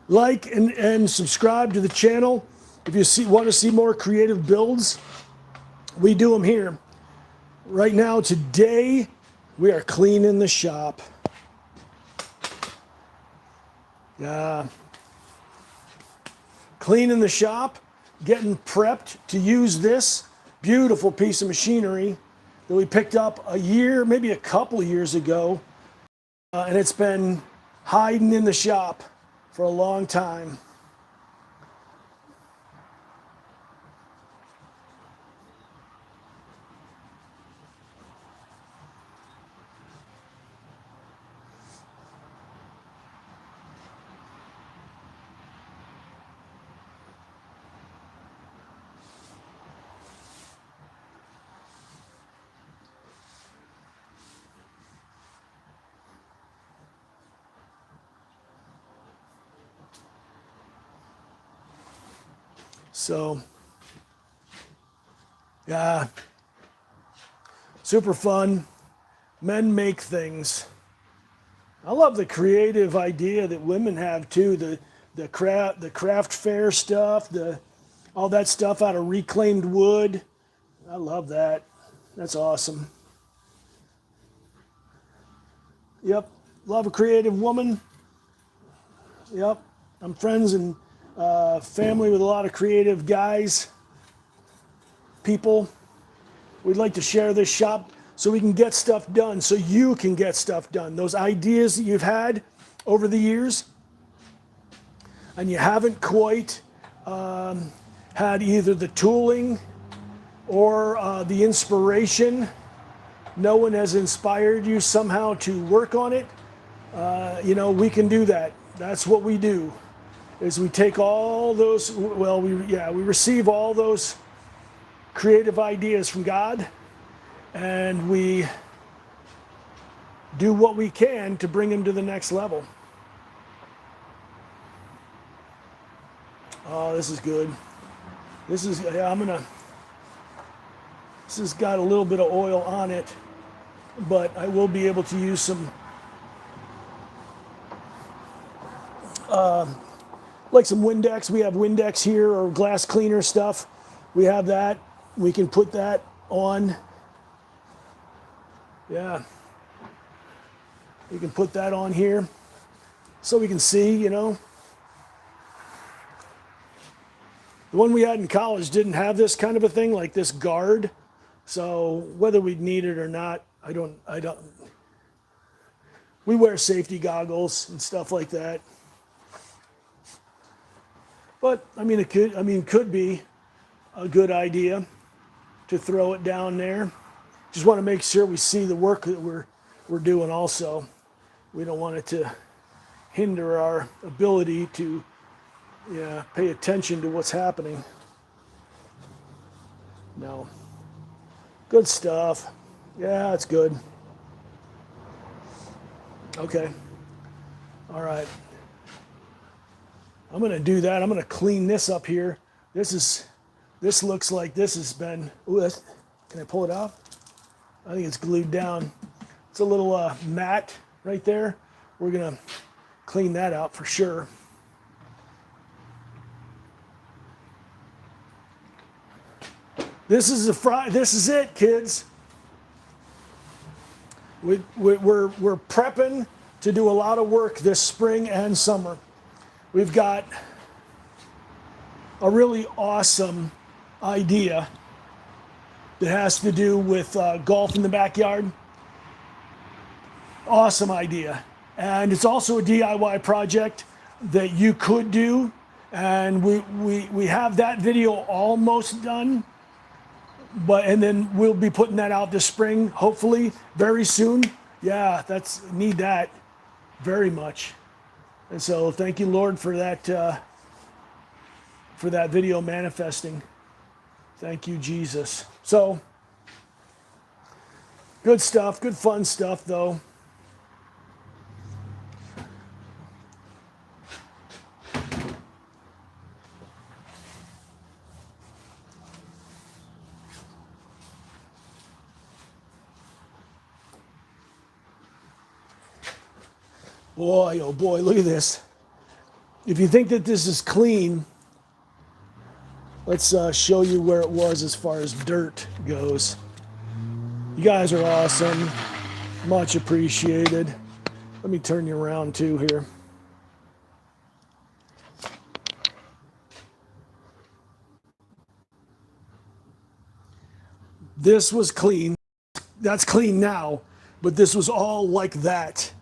Like and subscribe to the channel. If you want to see more creative builds, we do them here. Right now, today, we are cleaning the shop. Yeah. Cleaning the shop, getting prepped to use this beautiful piece of machinery that we picked up a year, maybe a couple of years ago. And it's been hiding in the shop for a long time. So, yeah, super fun. Men make things. I love the creative idea that women have too. The craft fair stuff, all that stuff out of reclaimed wood. I love that. That's awesome. Yep, love a creative woman. Yep, I'm friends and family with a lot of creative guys, people. We'd like to share this shop so we can get stuff done, so you can get stuff done. Those ideas that you've had over the years and you haven't quite had either the tooling or the inspiration. No one has inspired you somehow to work on it. We can do that. That's what we do. Is we take all those, we receive all those creative ideas from God, and we do what we can to bring them to the next level. Oh, this is good. This has got a little bit of oil on it, but I will be able to use some like some Windex. We have Windex here, or glass cleaner stuff. We have that. We can put that on. Yeah. We can put that on here so we can see, The one we had in college didn't have this kind of a thing, like this guard. So whether we'd need it or not, I don't. We wear safety goggles and stuff like that. But I mean, could be a good idea to throw it down there. Just want to make sure we see the work that we're doing also. We don't want it to hinder our ability to pay attention to what's happening. No. Good stuff. Yeah, it's good. Okay. All right. I'm going to do that. I'm going to clean this up here. This looks like this has been, can I pull it out? I think it's glued down. It's a little mat right there. We're going to clean that out for sure. This is it, kids. We're prepping to do a lot of work this spring and summer. We've got a really awesome idea that has to do with golf in the backyard. Awesome idea. And it's also a DIY project that you could do. And we have that video almost done. And then we'll be putting that out this spring, hopefully, very soon. Yeah, need that very much. And so thank you, Lord, for that video manifesting. Thank you, Jesus. So, good stuff, good fun stuff, though. Boy, oh boy, look at this. If you think that this is clean, let's show you where it was as far as dirt goes. You guys are awesome. Much appreciated. Let me turn you around too here. This was clean. That's clean now, but this was all like that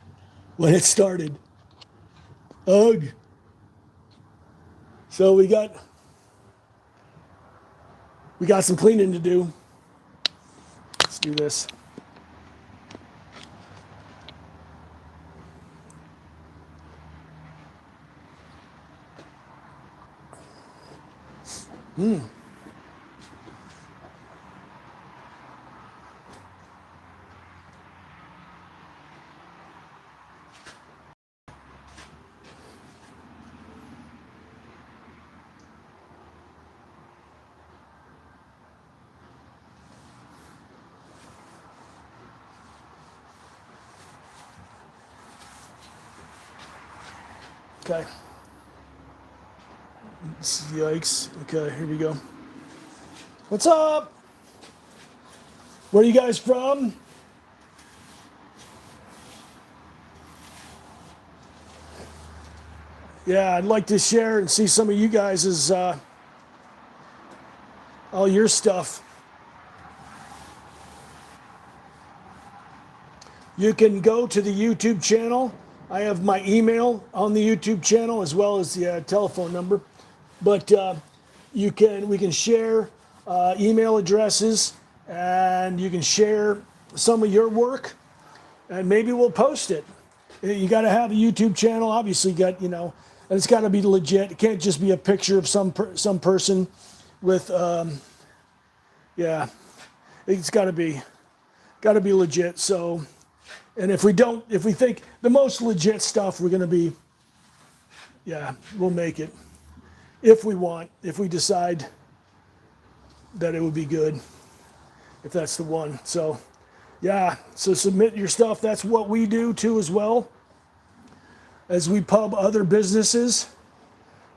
when it started. Ugh. So we got some cleaning to do. Let's do this. Okay. Yikes. Okay, here we go. What's up? Where are you guys from? Yeah, I'd like to share and see some of you guys' all your stuff. You can go to the YouTube channel. I have my email on the YouTube channel as well as the telephone number. But we can share email addresses, and you can share some of your work, and maybe we'll post it. You got to have a YouTube channel, obviously. And it's got to be legit. It can't just be a picture of some person with it's got to be legit. So. And if we think the most legit stuff, we're going to be, we'll make it. If we decide that it would be good, if that's the one. So, so submit your stuff. That's what we do too as well, as we pub other businesses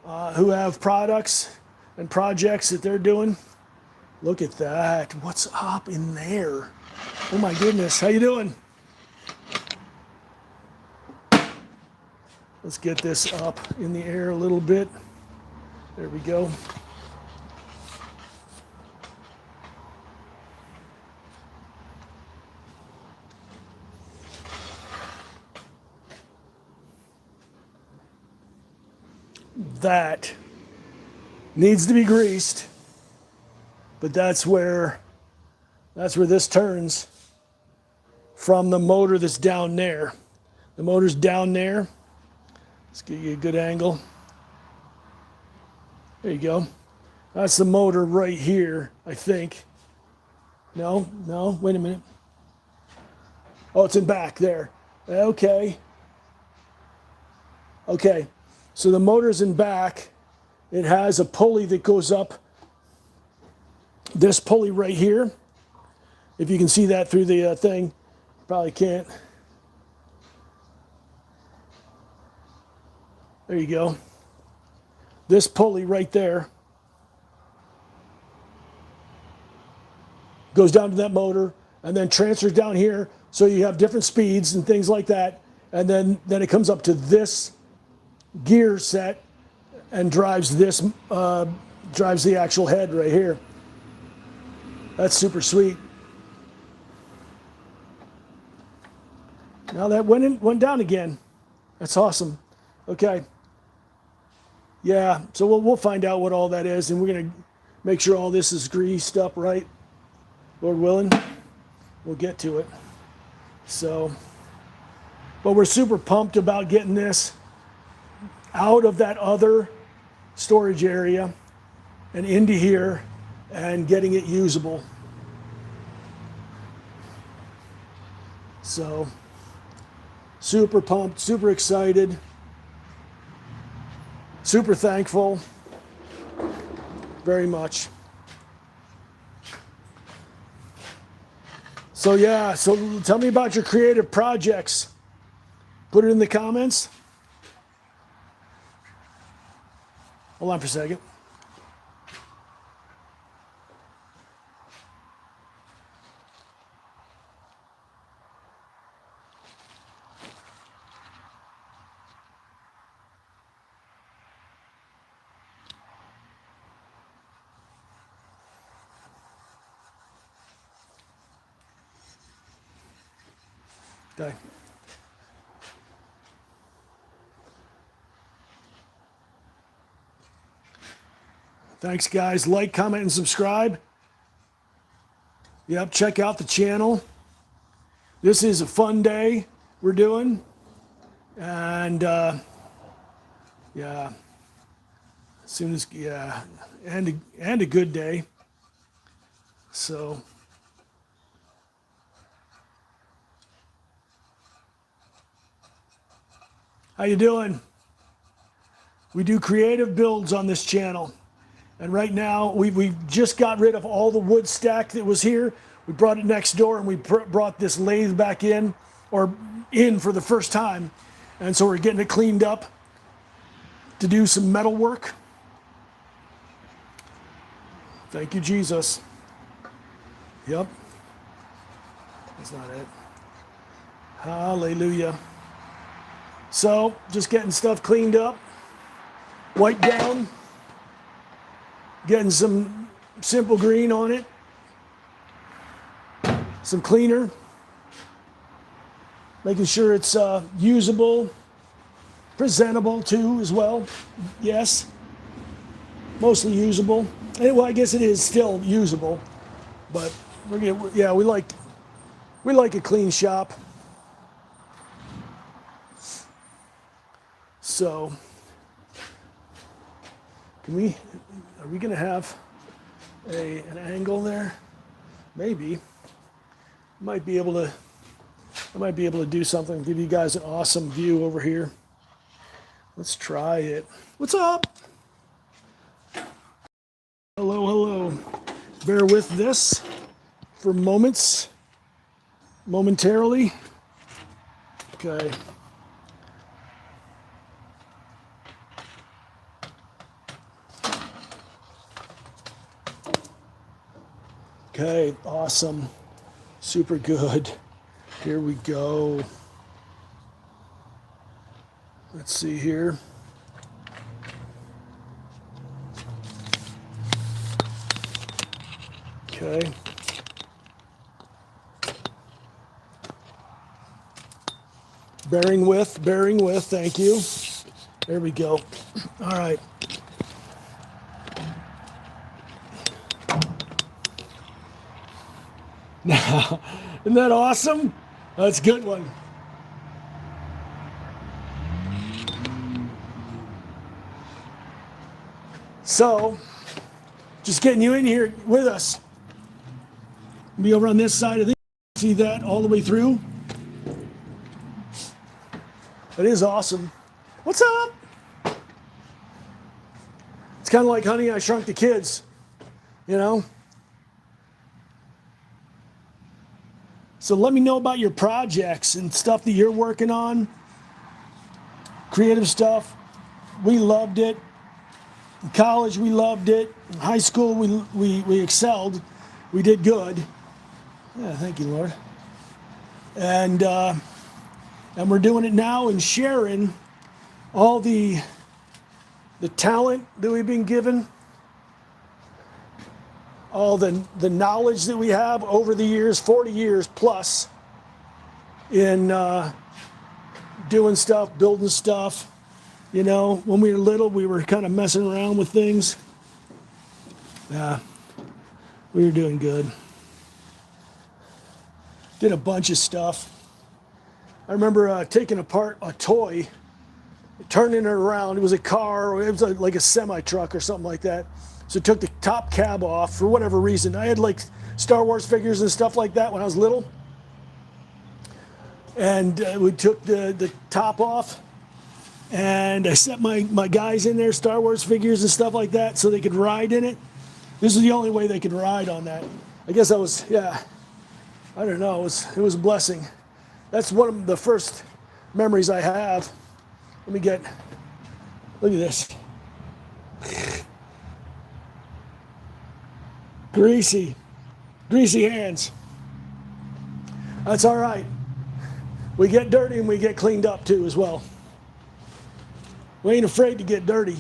who have products and projects that they're doing. Look at that. What's up in there? Oh my goodness. How you doing? Let's get this up in the air a little bit. There we go. that needs to be greased, but that's where this turns from the motor that's down there. The motor's down there. Let's get you a good angle. There you go. That's the motor right here, I think. No, wait a minute. Oh, it's in back there. Okay. Okay, so the motor's in back. It has a pulley that goes up. This pulley right here. If you can see that through the thing, probably can't. There you go. This pulley right there goes down to that motor and then transfers down here, so you have different speeds and things like that. And then it comes up to this gear set and drives this, drives the actual head right here. That's super sweet. Now that went down again. That's awesome. Okay. Yeah, so we'll find out what all that is, and we're gonna make sure all this is greased up right. Lord willing, we'll get to it. So, but we're super pumped about getting this out of that other storage area and into here and getting it usable. So, super pumped, super excited, super thankful, very much. So yeah, so tell me about your creative projects. Put it in the comments. Hold on for a second. Okay. Thanks, guys. Like, comment, and subscribe. Yep, check out the channel. This is a fun day we're doing. And, yeah, as soon as, yeah, and a good day. So, how you doing? We do creative builds on this channel. And right now, we just got rid of all the wood stack that was here. We brought it next door, and we brought this lathe back in, or in for the first time. And so we're getting it cleaned up to do some metal work. Thank you, Jesus. Yep. That's not it. Hallelujah. So, just getting stuff cleaned up, wiped down. Getting some simple green on it, some cleaner, making sure it's usable, presentable too as well. Yes, mostly usable. Well, I guess it is still usable, but we're gonna, yeah, we like a clean shop. So, are we going to have an angle there? Maybe. I might be able to do something, give you guys an awesome view over here. Let's try it. What's up? Hello, hello. Bear with this for moments, momentarily. Okay. Okay, awesome. Super good. Here we go. Let's see here. Okay. Bearing with, thank you. There we go. All right. Now, isn't that awesome? That's a good one. So, just getting you in here with us. Be over on this side of the. See that all the way through? That is awesome. What's up? It's kind of like Honey, I Shrunk the Kids, you know? So let me know about your projects and stuff that you're working on. Creative stuff. We loved it. In college, we loved it. In high school, we excelled. We did good. Yeah, thank you, Lord. And we're doing it now and sharing all the talent that we've been given, all the knowledge that we have over the years, 40 years plus, in doing stuff, building stuff. You know, when we were little, we were kind of messing around with things. Yeah, we were doing good. Did a bunch of stuff. I remember taking apart a toy, turning it around. It was a car, it was like a semi-truck or something like that. So took the top cab off for whatever reason. I had like Star Wars figures and stuff like that when I was little. And we took the top off, and I set my guys in there, Star Wars figures and stuff like that, so they could ride in it. This is the only way they could ride on that. I guess I was, yeah, I don't know, it was a blessing. That's one of the first memories I have. Let me get, look at this. Greasy hands. That's all right. We get dirty and we get cleaned up too as well. We ain't afraid to get dirty.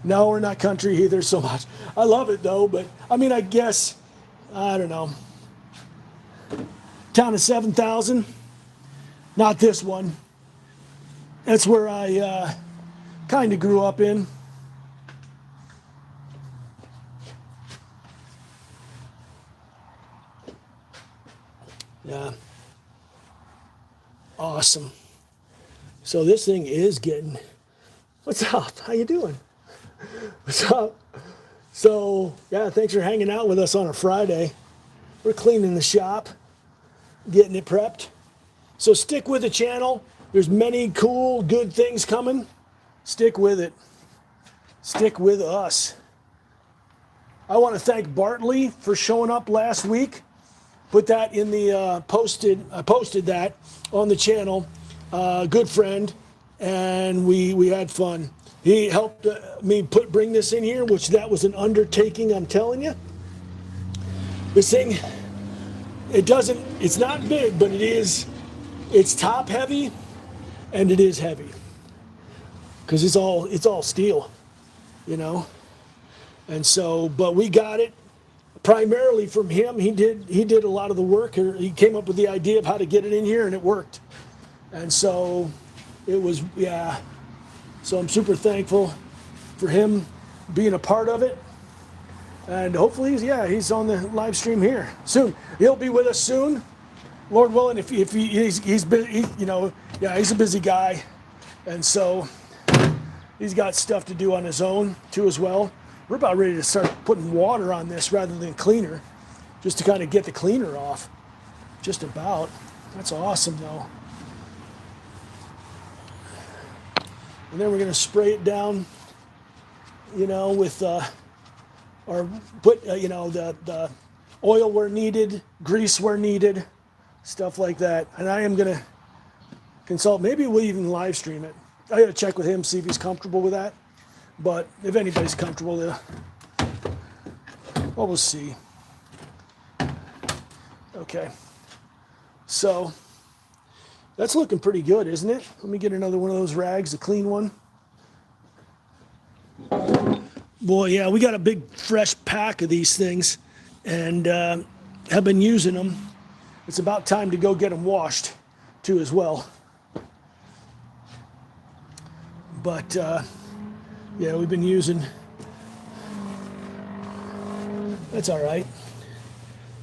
No, we're not country either so much. I love it though, but I mean, I guess, I don't know. Town of 7,000, not this one. That's where I kind of grew up in. Yeah. Awesome. So this thing is getting, what's up? How you doing? What's up? So, yeah, thanks for hanging out with us on a Friday. We're cleaning the shop, getting it prepped. So stick with the channel. There's many cool, good things coming. Stick with it. Stick with us. I want to thank Bartley for showing up last week. Put that in the I posted that on the channel. Good friend, and we had fun. He helped me bring this in here, which that was an undertaking, I'm telling you. This thing, it's not big, but it's top heavy, and it is heavy. Because it's all steel, you know. And so, but we got it primarily from him. He did a lot of the work. He came up with the idea of how to get it in here, and it worked. And so it was, yeah. So I'm super thankful for him being a part of it. And hopefully, he's on the live stream here soon. He'll be with us soon, Lord willing. If he's busy, he's a busy guy, and so he's got stuff to do on his own too as well. We're about ready to start putting water on this rather than cleaner, just to kind of get the cleaner off. Just about. That's awesome though. And then we're going to spray it down, with the oil where needed, grease where needed, stuff like that. And I am going to consult. Maybe we'll even live stream it. I got to check with him, see if he's comfortable with that. But if anybody's comfortable, we'll see. Okay. So that's looking pretty good, isn't it? Let me get another one of those rags, a clean one. Boy, yeah, we got a big fresh pack of these things and have been using them. It's about time to go get them washed too as well. But yeah, we've been using. That's all right.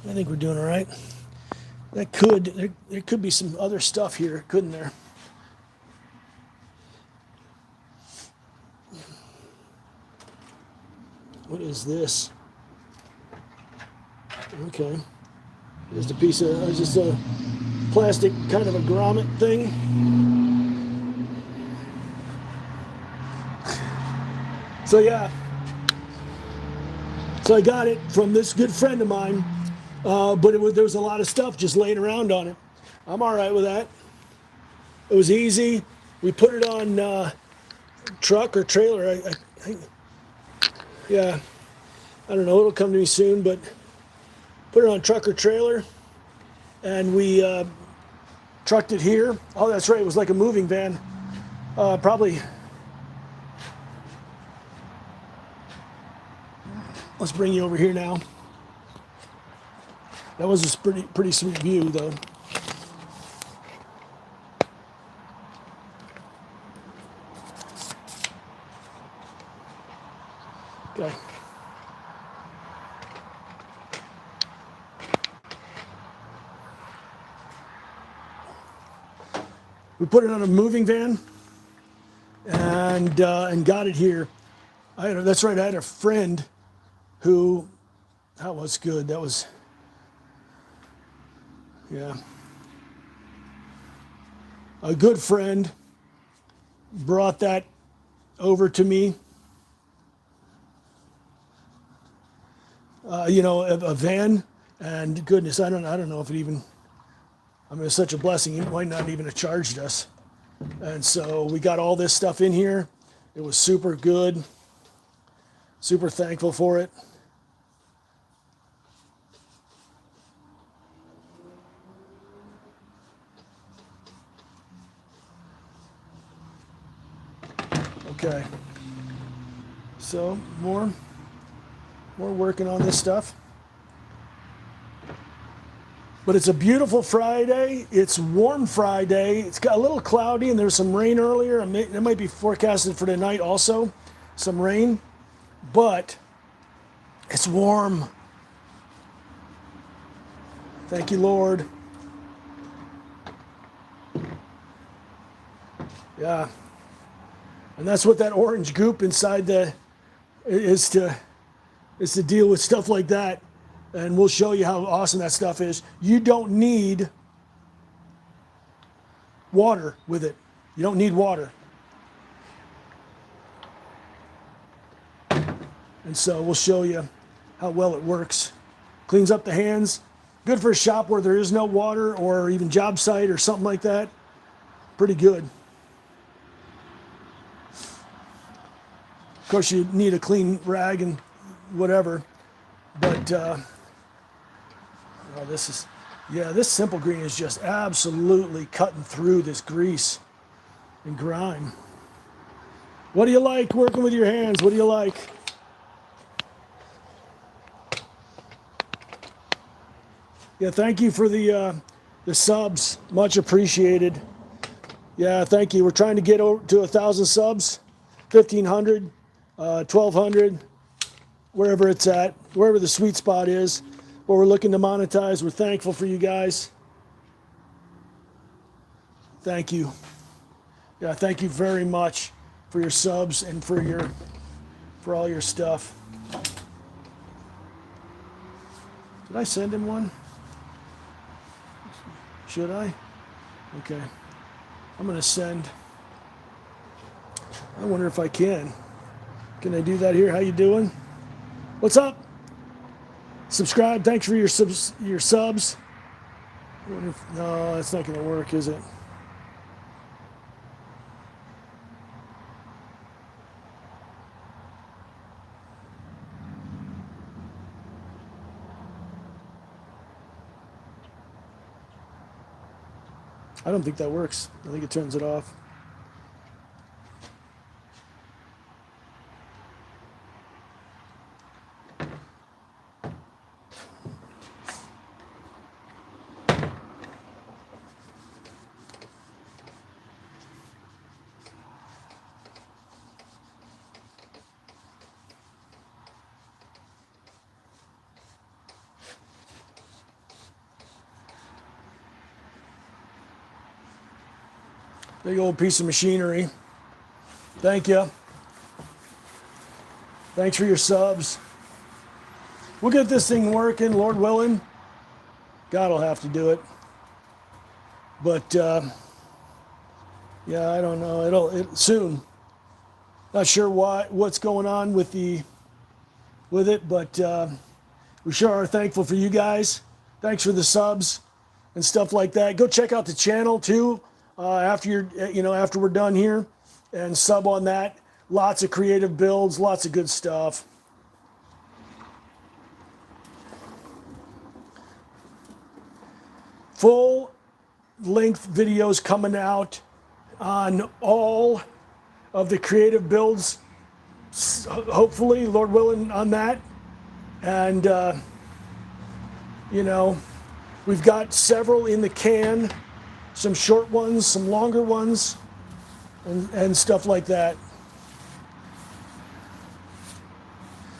I think we're doing all right. There could be some other stuff here, couldn't there? What is this? Okay. Just a piece of, just a plastic kind of a grommet thing. So yeah. So I got it from this good friend of mine, but there was a lot of stuff just laying around on it. I'm all right with that. It was easy. We put it on truck or trailer. Yeah, I don't know. It'll come to me soon, but put it on truck or trailer, and we trucked it here. Oh, that's right. It was like a moving van. Probably. Let's bring you over here now. That was a pretty sweet view, though. Okay. We put it on a moving van and got it here. That's right. I had a friend who, that was good. That was, yeah. A good friend brought that over to me. A van, and goodness, I don't know if it even, I mean, it's such a blessing. It might not even have charged us. And so we got all this stuff in here. It was super good. Super thankful for it. Okay. So more working on this stuff. But it's a beautiful Friday. It's warm Friday. It's got a little cloudy, and there's some rain earlier. It might be forecasted for tonight also, some rain. But it's warm. Thank you, Lord. Yeah. And that's what that orange goop inside is to deal with stuff like that. And we'll show you how awesome that stuff is. You don't need water with it. You don't need water. And so we'll show you how well it works. Cleans up the hands. Good for a shop where there is no water, or even job site or something like that. Pretty good. Of course, you need a clean rag and whatever. But this Simple Green is just absolutely cutting through this grease and grime. What do you like working with your hands? What do you like? Yeah, thank you for the subs. Much appreciated. Yeah, thank you. We're trying to get over to 1,000 subs, 1,500, 1,200, wherever it's at, wherever the sweet spot is, where we're looking to monetize. We're thankful for you guys. Thank you. Yeah, thank you very much for your subs and for all your stuff. Did I send him one? Should I? Okay. I'm going to send. I wonder if I can. Can I do that here? How you doing? What's up? Subscribe. Thanks for your subs. No, that's not going to work, is it? I don't think that works. I think it turns it off. Big old piece of machinery. Thank you. Thanks for your subs. We'll get this thing working, Lord willing. God will have to do it. But yeah, I don't know. It'll soon. Not sure what's going on with it, but we sure are thankful for you guys. Thanks for the subs and stuff like that. Go check out the channel too after after we're done here, and sub on that. Lots of creative builds, lots of good stuff. Full length videos coming out on all of the creative builds, hopefully, Lord willing, on that. And we've got several in the can, some short ones, some longer ones, and stuff like that.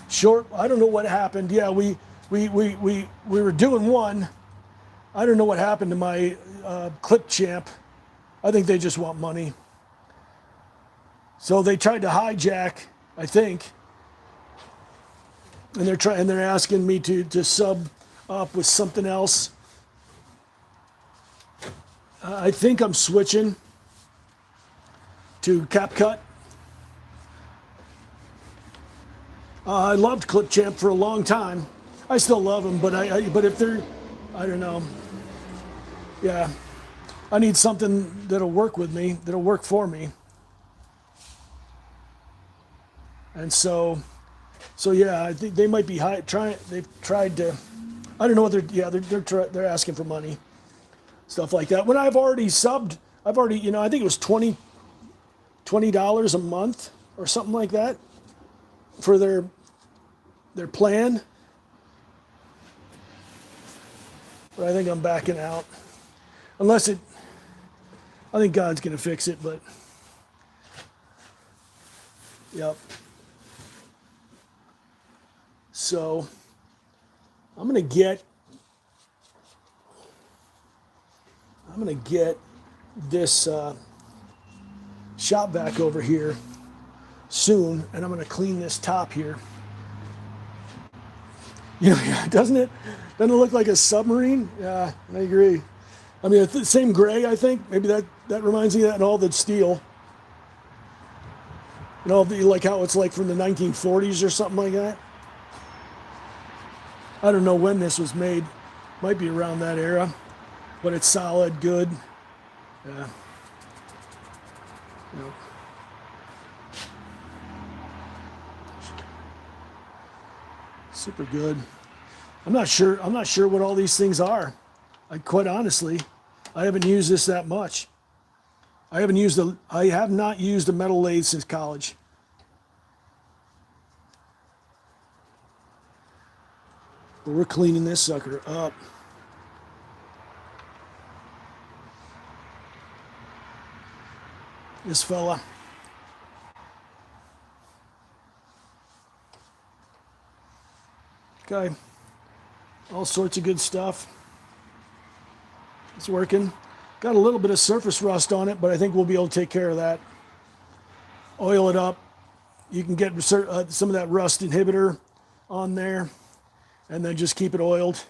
Short, I don't know what happened. Yeah, we were doing one. I don't know what happened to my Clip Champ. I think they just want money. So they tried to hijack, I think, and they're asking me to sub up with something else. I think I'm switching to CapCut. I loved Clip Champ for a long time. I still love them, but but if they're, I don't know. Yeah, I need something that'll work with me, that'll work for me. And so yeah, I think they might be they've tried to, I don't know what they're asking for money, stuff like that. When I've already subbed, I think it was $20 a month or something like that for their plan. But I think I'm backing out. I think God's going to fix it, but yep. So I'm going to get this shop vac over here soon, and I'm going to clean this top here. Doesn't it look like a submarine? Yeah, I agree. I mean, it's the same gray, I think. Maybe that reminds me of that, and all the steel. Like how it's like from the 1940s or something like that. I don't know when this was made. Might be around that era, but it's solid, good. Yeah. Super good. I'm not sure what all these things are. Quite honestly, I haven't used this that much. I have not used a metal lathe since college. But we're cleaning this sucker up. This fella. Okay. All sorts of good stuff. It's working. Got a little bit of surface rust on it, but I think we'll be able to take care of that. Oil it up. You can get some of that rust inhibitor on there, and then just keep it oiled.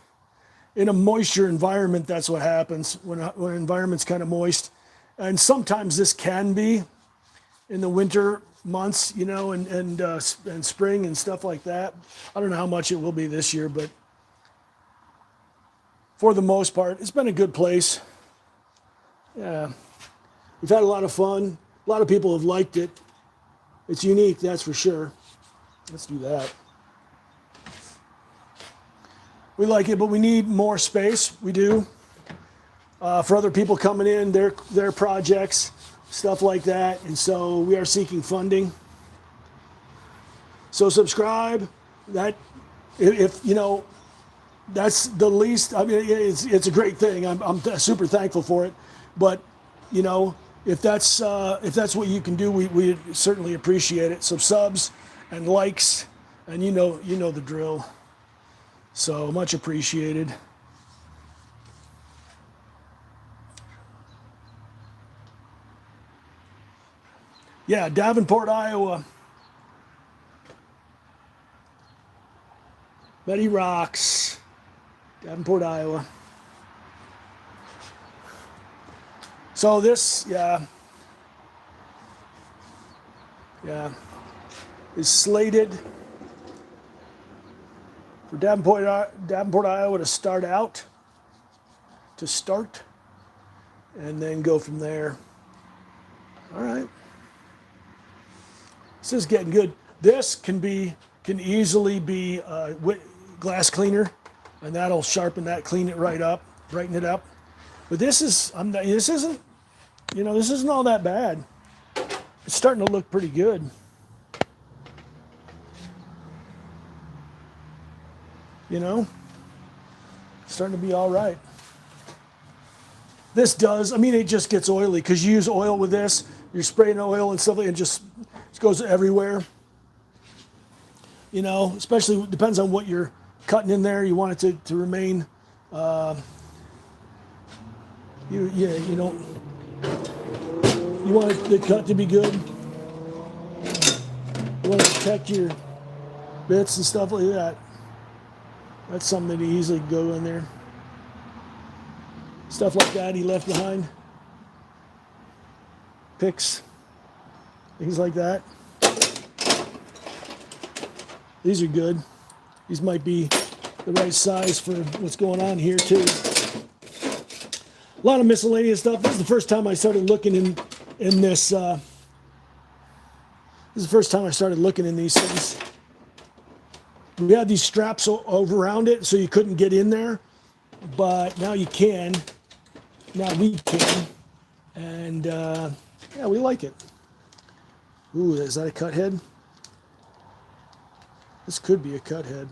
In a moisture environment, that's what happens when an environment's kind of moist. And sometimes this can be in the winter months, and spring and stuff like that. I don't know how much it will be this year, but for the most part, it's been a good place. Yeah, we've had a lot of fun. A lot of people have liked it. It's unique, that's for sure. Let's do that. We like it, but we need more space. We do. For other people coming in, their projects, stuff like that. And so we are seeking funding. So subscribe. If that's the least. I mean, it's a great thing. I'm super thankful for it. But if that's what you can do, we certainly appreciate it. So subs and likes, and you know the drill. So much appreciated. Yeah, Davenport, Iowa. Betty rocks. Davenport, Iowa. So this, yeah, is slated for Davenport, Iowa to start out, and then go from there. All right. This is getting good. This can easily be glass cleaner, and that'll sharpen that, clean it right up, brighten it up. But this isn't all that bad. It's starting to look pretty good. You know, starting to be all right. This does, I mean, it just gets oily because you use oil with this. You're spraying oil and stuff, it just goes everywhere. You know, especially depends on what you're cutting in there. You want it to remain. You want the cut to be good. You want to protect your bits and stuff like that. That's something that easily go in there. Stuff like that he left behind. Picks, things like that. These are good. These might be the right size for what's going on here too. A lot of miscellaneous stuff. This is the first time I started looking in this. This is the first time I started looking in these things. We had these straps over around it so you couldn't get in there, but now you can. Now we can, and yeah, we like it. Ooh, is that a cut head? This could be a cut head.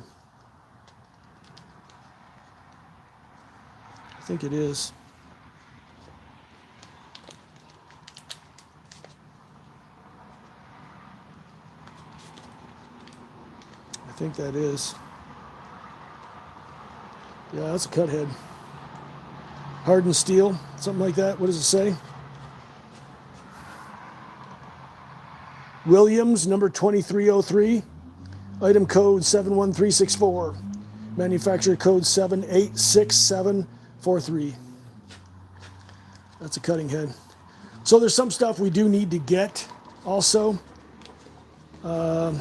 I think it is. I think that is. Yeah, that's a cut head. Hardened steel, something like that. What does it say? Williams, number 2303. Item code 71364. Manufacturer code 786743. That's a cutting head. So there's some stuff we do need to get also. But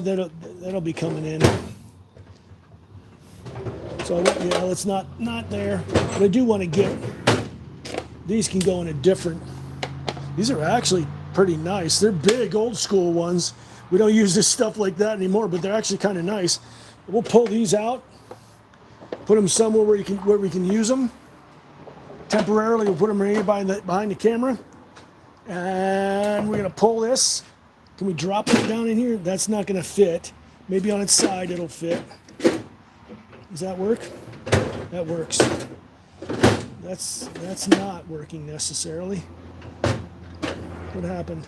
that'll be coming in. So yeah, it's not there. But I do want to get, these can go in a different, these are actually pretty nice. They're big, old school ones. We don't use this stuff like that anymore, but they're actually kind of nice. We'll pull these out, put them somewhere where we can use them. Temporarily, we'll put them right behind the camera. And we're gonna pull this. Can we drop it down in here? That's not gonna fit. Maybe on its side it'll fit. Does that work? That works. That's not working necessarily. What happened?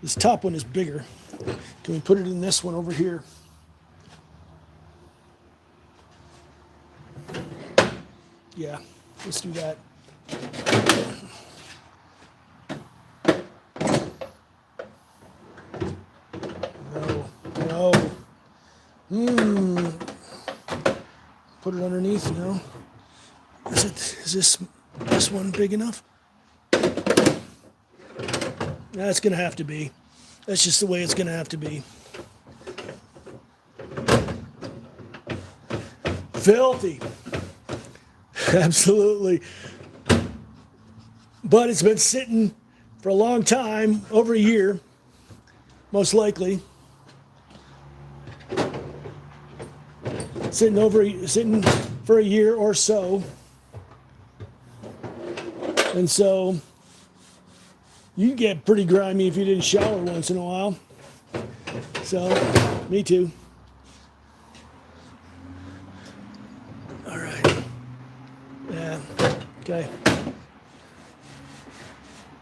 This top one is bigger. Can we put it in this one over here? Yeah, let's do that. No. Put it underneath, you know. Is this one big enough? That's gonna have to be. That's just the way it's gonna have to be. Filthy. Absolutely. But it's been sitting for a long time, over a year, most likely. Sitting for a year or so. And so you get pretty grimy if you didn't shower once in a while. So, me too. All right. Yeah, okay.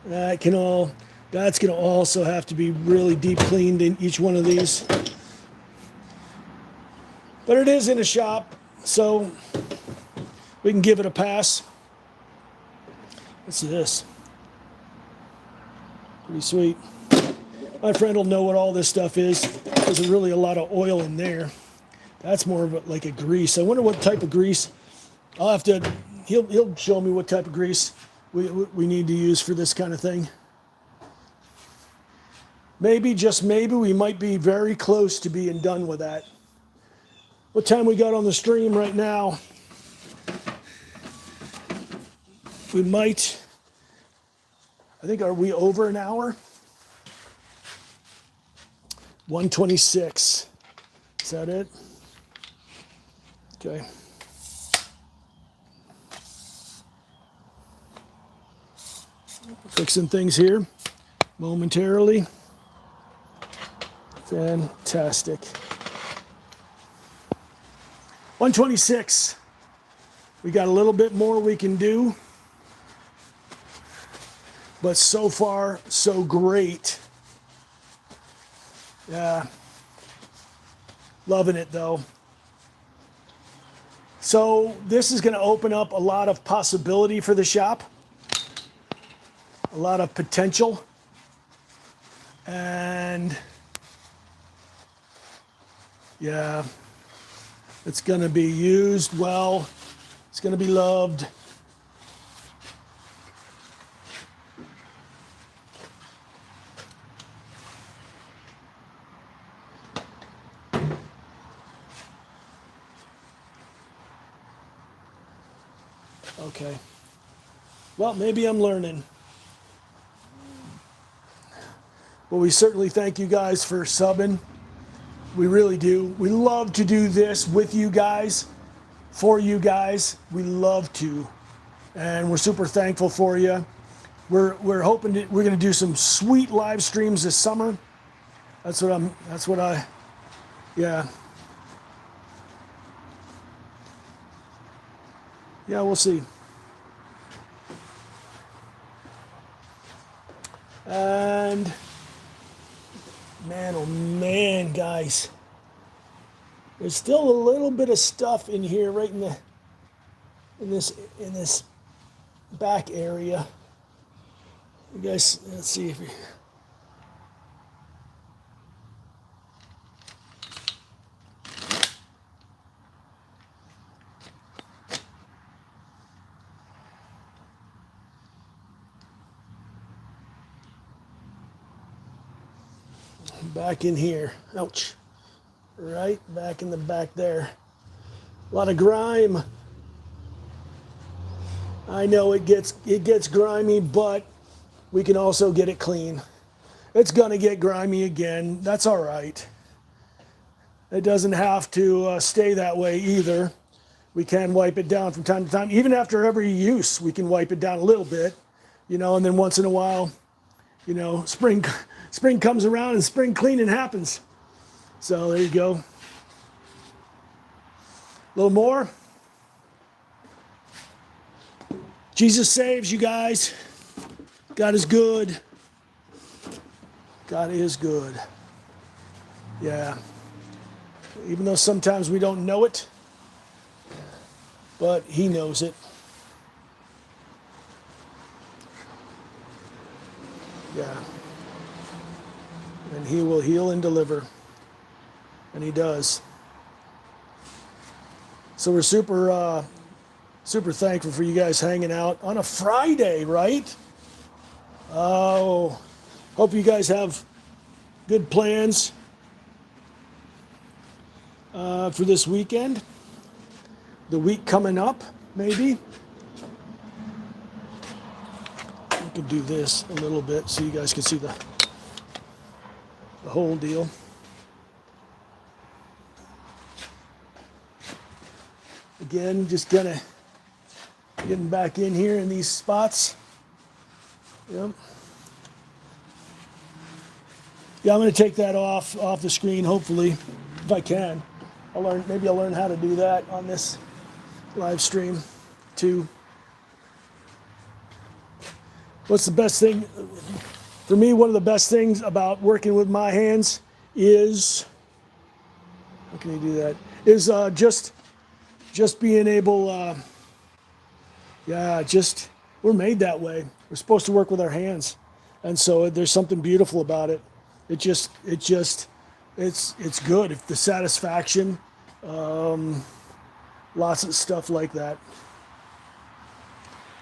That can all That's going to also have to be really deep cleaned in each one of these. But it is in a shop, so we can give it a pass. What's this? Pretty sweet. My friend will know what all this stuff is. There's really a lot of oil in there. That's more of like a grease. I wonder what type of grease. I'll have to, he'll show me what type of grease we need to use for this kind of thing. Maybe, just maybe, we might be very close to being done with that. What time we got on the stream right now? We might, I think, are we over an hour? 1:26. Is that it? Okay. Fixing things here momentarily. Fantastic. 1:26. We got a little bit more we can do, but so far so great. Yeah, loving it though. So this is going to open up a lot of possibility for the shop, a lot of potential, and yeah, it's going to be used well. It's going to be loved. Okay. Well, maybe I'm learning. Well, we certainly thank you guys for subbing. We really do. We love to do this with you guys, for you guys. We love to. And we're super thankful for you. We're hoping that we're going to do some sweet live streams this summer. Yeah. Yeah, we'll see. And man, oh man, guys, there's still a little bit of stuff in here, right in this back area. You guys, let's see if we. Back in here. Ouch. Right back in the back there. A lot of grime. I know it gets grimy, but we can also get it clean. It's gonna get grimy again. That's all right. It doesn't have to stay that way either. We can wipe it down from time to time. Even after every use, we can wipe it down a little bit, and then once in a while, spring comes around and spring cleaning happens. So there you go. A little more. Jesus saves you guys. God is good. God is good. Yeah. Even though sometimes we don't know it, but He knows it. Yeah. And He will heal and deliver. And He does. So we're super thankful for you guys hanging out on a Friday, right? Oh, hope you guys have good plans for this weekend. The week coming up, maybe. We could do this a little bit so you guys can see the whole deal. Again, just kind of getting back in here in these spots. Yep. Yeah, I'm going to take that off the screen, hopefully, if I can. Maybe I'll learn how to do that on this live stream too. What's the best thing? For me, one of the best things about working with my hands is, how can you do that? Is just being able, we're made that way. We're supposed to work with our hands, and so there's something beautiful about it. It's good. If the satisfaction, lots of stuff like that.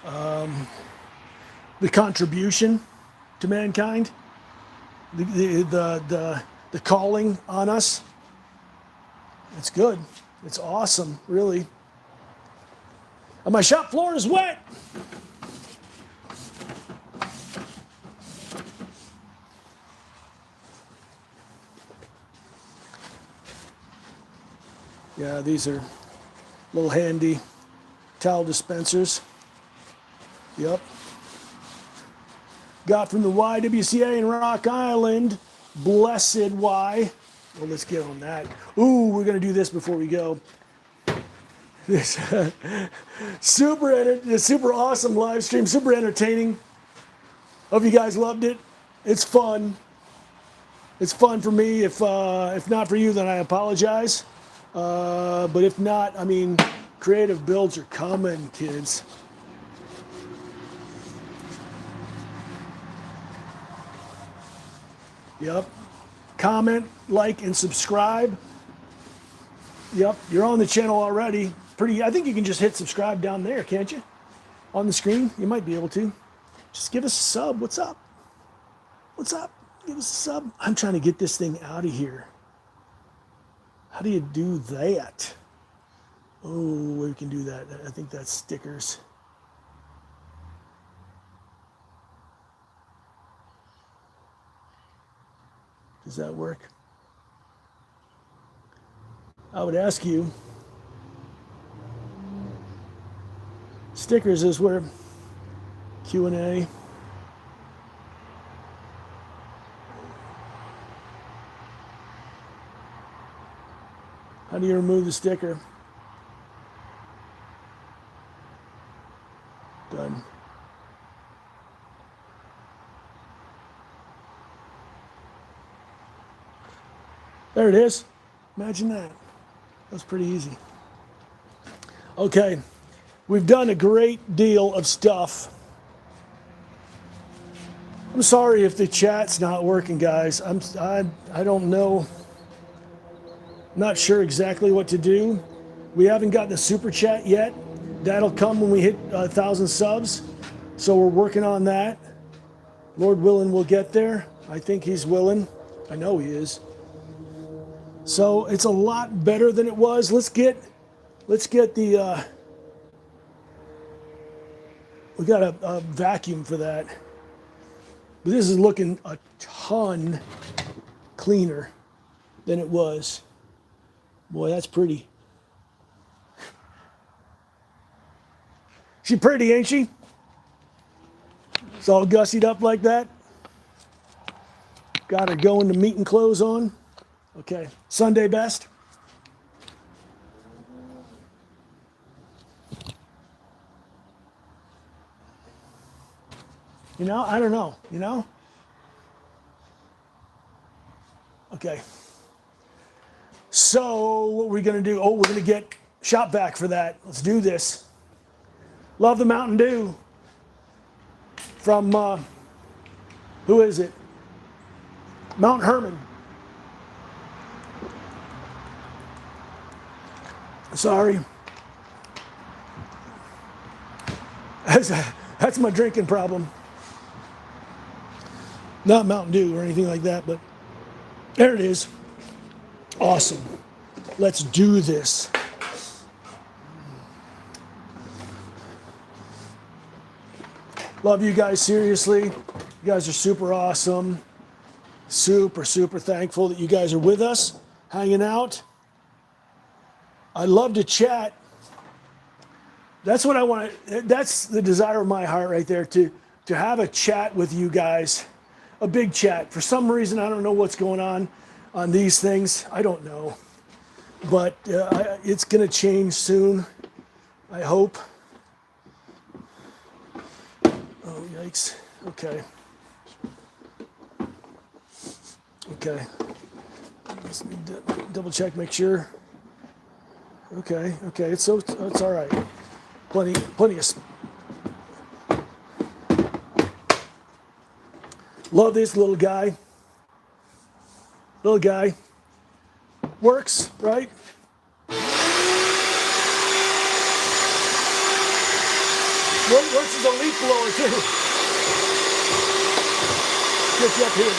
The contribution to mankind, the calling on us. It's good. It's awesome, really. And my shop floor is wet. Yeah, these are little handy towel dispensers. Yep. Got from the YWCA in Rock Island. Blessed Y. Well, let's get on that. Ooh, we're going to do this before we go. This super awesome live stream, super entertaining. Hope you guys loved it. It's fun. It's fun for me. If not for you, then I apologize. But if not, I mean, creative builds are coming, kids. Yep. Comment, like, and subscribe. Yep, you're on the channel already. I think you can just hit subscribe down there, can't you? On the screen, you might be able to. Just give us a sub. What's up? What's up? Give us a sub. I'm trying to get this thing out of here. How do you do that? Oh, we can do that. I think that's stickers. Does that work? I would ask you. Stickers is where Q&A. How do you remove the sticker? Done. There it is. Imagine that. That was pretty easy. Okay. We've done a great deal of stuff. I'm sorry if the chat's not working, guys. I don't know. I'm not sure exactly what to do. We haven't gotten a super chat yet. That'll come when we hit 1,000 subs. So we're working on that. Lord willing, we'll get there. I think he's willing. I know he is. So it's a lot better than it was. Let's get the. We got a vacuum for that. But this is looking a ton cleaner than it was. Boy, that's pretty. She pretty, ain't she? It's all gussied up like that. Got her going to meeting clothes on. Okay, Sunday best. You know, I don't know, you know? Okay. So what we're going to do, we're going to get shop vac for that. Let's do this. Love the Mountain Dew from, who is it? Mount Herman. Sorry. That's my drinking problem. Not Mountain Dew or anything like that, but there it is. Awesome. Let's do this. Love you guys, seriously. You guys are super awesome. Super, super thankful that you guys are with us, hanging out. I love to chat. That's what I want. That's the desire of my heart right there, to have a chat with you guys. A big chat. For some reason, I don't know what's going on these things. I don't know. But it's going to change soon, I hope. Oh, yikes. Okay. Okay. Just need to double check, make sure. Okay, okay, it's all right. Plenty of. Love this little guy. Little guy. Works, right? Works as a leaf blower too. Get you up here.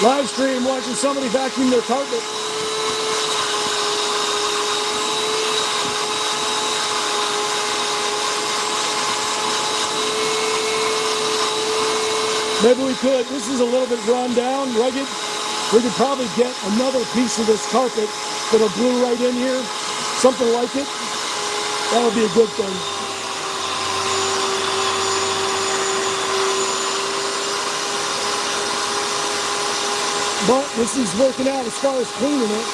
Live stream watching somebody vacuum their carpet. Maybe we could. This is a little bit run down, rugged. We could probably get another piece of this carpet that'll glue right in here. Something like it. That would be a good thing. But this is working out as far as cleaning it.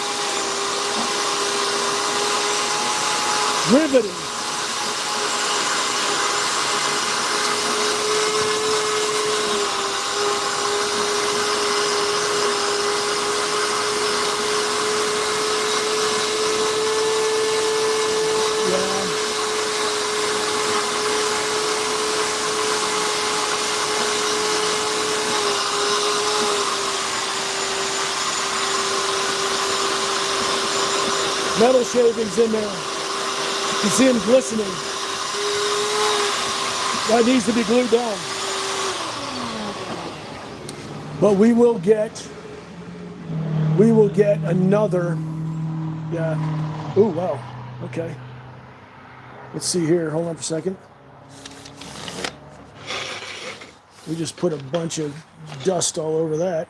Riveting. Metal shavings in there. You can see them glistening. That needs to be glued down. But we will get another, yeah. Ooh, wow, okay. Let's see here, hold on for a second. We just put a bunch of dust all over that.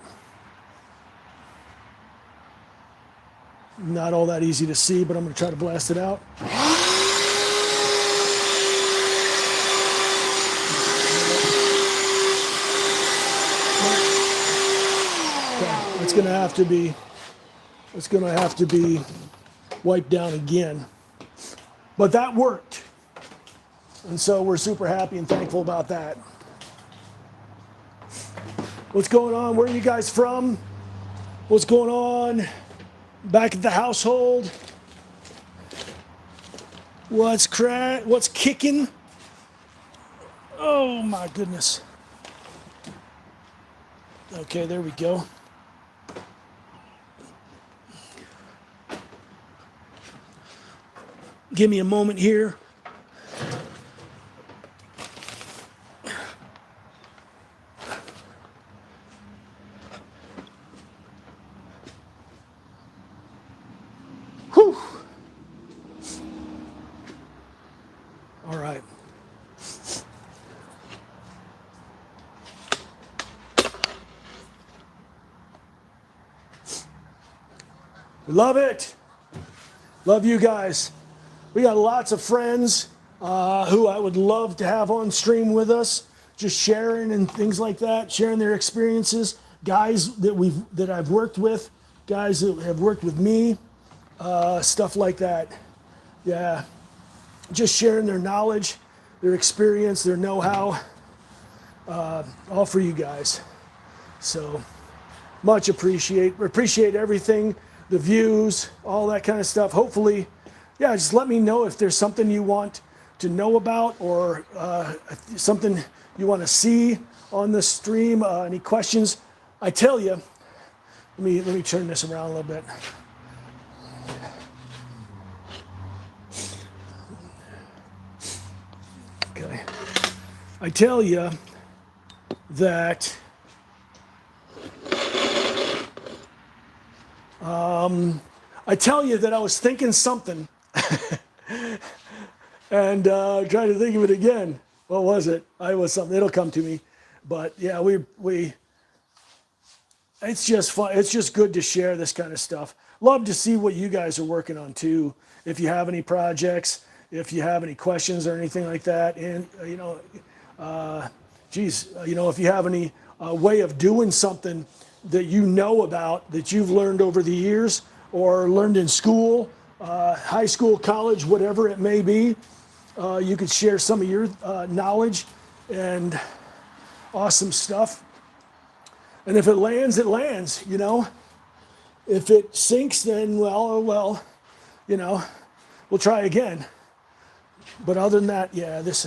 Not all that easy to see, but I'm going to try to blast it out. Okay, it's going to have to be wiped down again. But that worked. And so we're super happy and thankful about that. What's going on? Where are you guys from? What's going on back at the household? What's kicking? Oh my goodness. Okay, there we go. Give me a moment here. Whew. All right. Love it. Love you guys. We got lots of friends who I would love to have on stream with us, just sharing and things like that, sharing their experiences. Guys that I've worked with, guys that have worked with me, stuff like that. Yeah, just sharing their knowledge, their experience, their know-how, all for you guys. So much appreciate everything, the views, all that kind of stuff. Hopefully, yeah, just let me know if there's something you want to know about or something you want to see on the stream. Any questions? I tell you, let me turn this around a little bit. Okay. I tell you, that I tell you that I was thinking something and trying to think of it again. What was it? I was something. It'll come to me. But yeah, it's just fun. It's just good to share this kind of stuff. Love to see what you guys are working on too. If you have any projects, if you have any questions or anything like that, and if you have any way of doing something that you know about, that you've learned over the years or learned in school, high school, college, whatever it may be, you could share some of your knowledge and awesome stuff. And if it lands, it lands, If it sinks, then, well, we'll try again. But other than that, yeah, this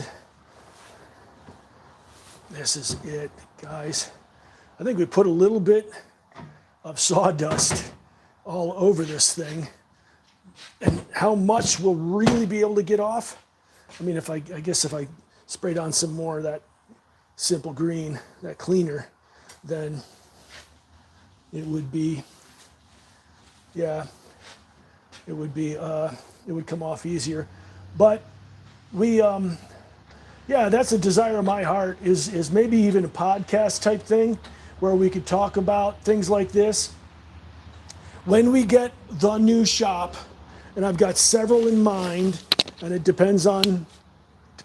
is it, guys. I think we put a little bit of sawdust all over this thing. And how much we'll really be able to get off? I mean, I guess if I sprayed on some more of that simple green, that cleaner, then it would be, it would come off easier. But that's a desire of my heart, is maybe even a podcast type thing where we could talk about things like this. When we get the new shop, and I've got several in mind, and it depends on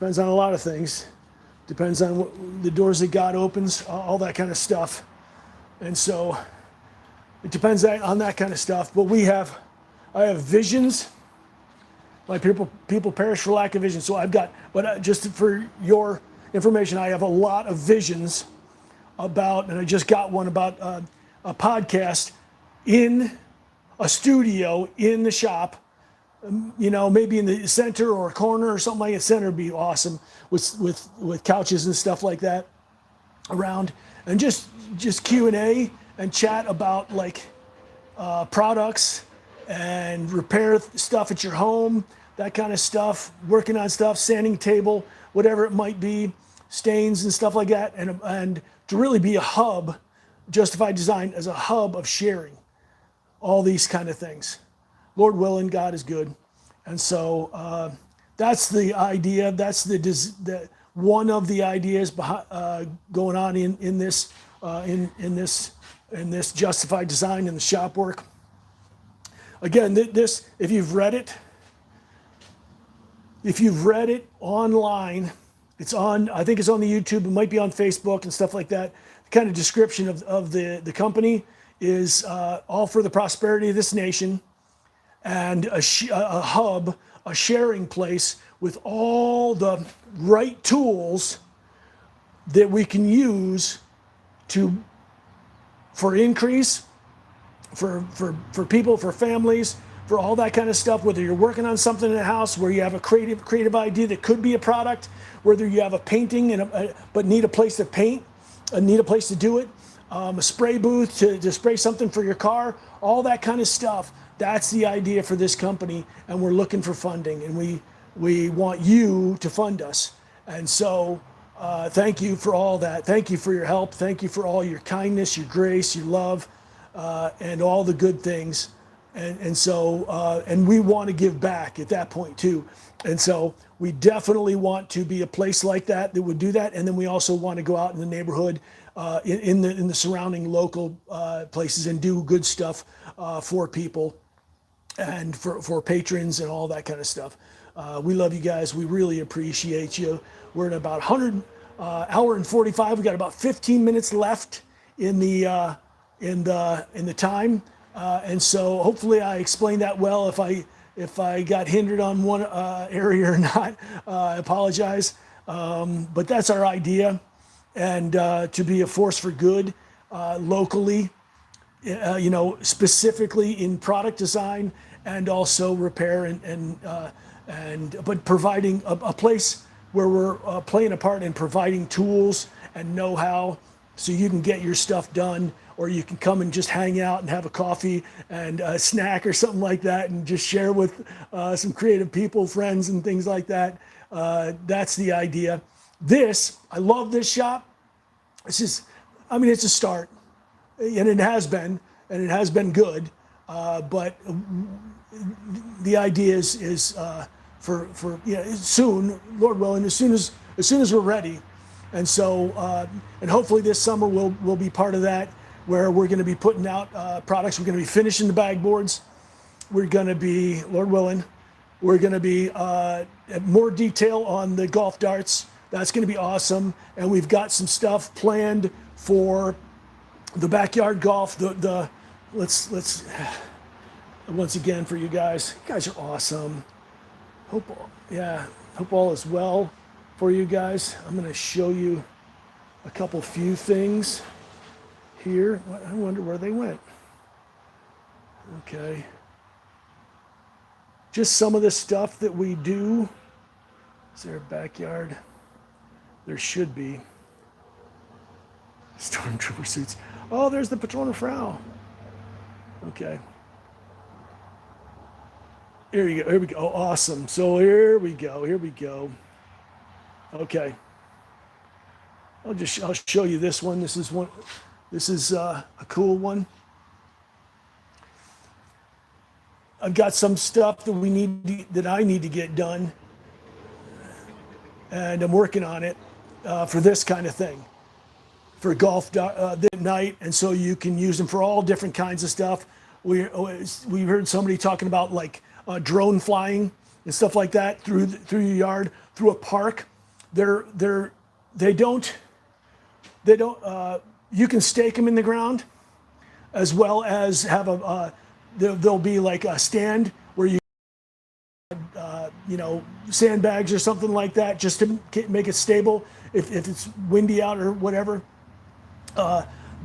a lot of things. Depends on the doors that God opens, all that kind of stuff. And so it depends on that kind of stuff. But I have visions. My people perish for lack of vision. So just for your information, I have a lot of visions about, and I just got one about a podcast in a studio in the shop, maybe in the center or a corner or something like that. Center would be awesome with couches and stuff like that around, and just Q&A and chat about products and repair stuff at your home, that kind of stuff, working on stuff, sanding table, whatever it might be, stains and stuff like that, and to really be a hub, Justified Design as a hub of sharing all these kind of things. Lord willing, God is good. And so that's the idea. That's the one of the ideas behind, going on in this Justified Design in the shop work. Again, this, if you've read it online, I think it's on the YouTube, it might be on Facebook and stuff like that. The kind of description of the company is all for the prosperity of this nation, and a hub, a sharing place with all the right tools that we can use for increase, for people, for families, for all that kind of stuff. Whether you're working on something in the house where you have a creative idea that could be a product, whether you have a painting but need a place to paint, need a place to do it, a spray booth to spray something for your car, all that kind of stuff. That's the idea for this company, and we're looking for funding, and we want you to fund us. And so thank you for all that. Thank you for your help. Thank you for all your kindness, your grace, your love, and all the good things. And so we want to give back at that point too. And so we definitely want to be a place like that would do that. And then we also want to go out in the neighborhood, in the surrounding local places, and do good stuff for people and for patrons and all that kind of stuff. We love you guys. We really appreciate you. We're at about 100 hour and 45. We got about 15 minutes left in the time. And so hopefully I explained that well. If I got hindered on one area or not, I apologize. But that's our idea, and to be a force for good locally, specifically in product design and also repair but providing a place where we're playing a part in providing tools and know-how so you can get your stuff done, or you can come and just hang out and have a coffee and a snack or something like that and just share with some creative people, friends, and things like that. That's the idea. I love this shop. It's just, I mean, it's a start, and it has been, good. But the idea is for soon, Lord willing, as soon as we're ready, and so and hopefully this summer we'll be part of that, where we're going to be putting out products. We're going to be finishing the bag boards. We're going to be, Lord willing, we're going to be more detail on the golf darts. That's going to be awesome, and we've got some stuff planned for the backyard golf. Let's once again for you guys. You guys are awesome. Hope all is well for you guys. I'm going to show you a few things here. I wonder where they went. Okay. Just some of the stuff that we do. Is there a backyard? There should be. Stormtrooper suits. Oh, there's the Patrona Frau. Okay. Here we go. Here we go. Oh, awesome. So here we go. Here we go. Okay. I'll show you this one. This is one. This is a cool one. I've got some stuff that I need to get done, and I'm working on it for this kind of thing, for golf at night, and so you can use them for all different kinds of stuff. We heard somebody talking about like drone flying and stuff like that through your yard, through a park. They don't. You can stake them in the ground, as well as have there'll be like a stand where you sandbags or something like that, just to make it stable if it's windy out or whatever.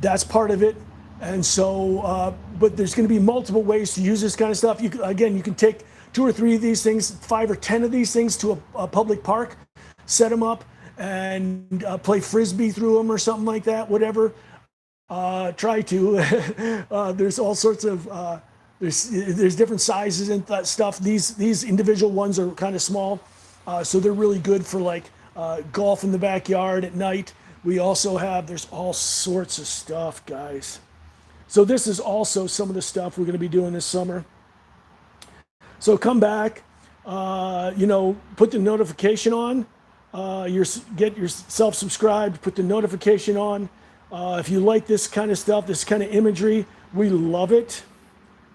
That's part of it. And so, but there's going to be multiple ways to use this kind of stuff. You can take 2 or 3 of these things, 5 or 10 of these things to a public park, set them up, and play frisbee through them or something like that. Whatever. Try to. There's all sorts of. There's different sizes and that stuff. These individual ones are kind of small, so they're really good for like golf in the backyard at night. We also have, there's all sorts of stuff, guys. So this is also some of the stuff we're going to be doing this summer. So come back, put the notification on. Get yourself subscribed, put the notification on. If you like this kind of stuff, this kind of imagery, we love it.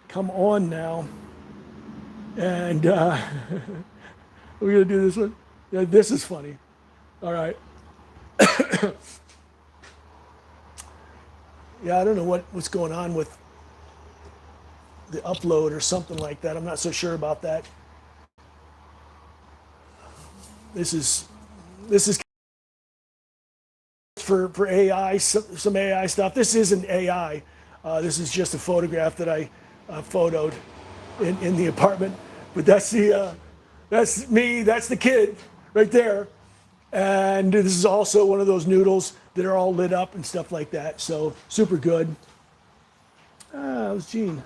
Come on now. And we're going to do this one. Yeah, this is funny. All right. Yeah, I don't know what's going on with the upload or something like that. I'm not so sure about that. This is for AI, some AI stuff. This isn't AI. This is just a photograph that I photoed in the apartment. But that's me. That's the kid right there. And this is also one of those noodles that are all lit up and stuff like that. So super good. That was Jean.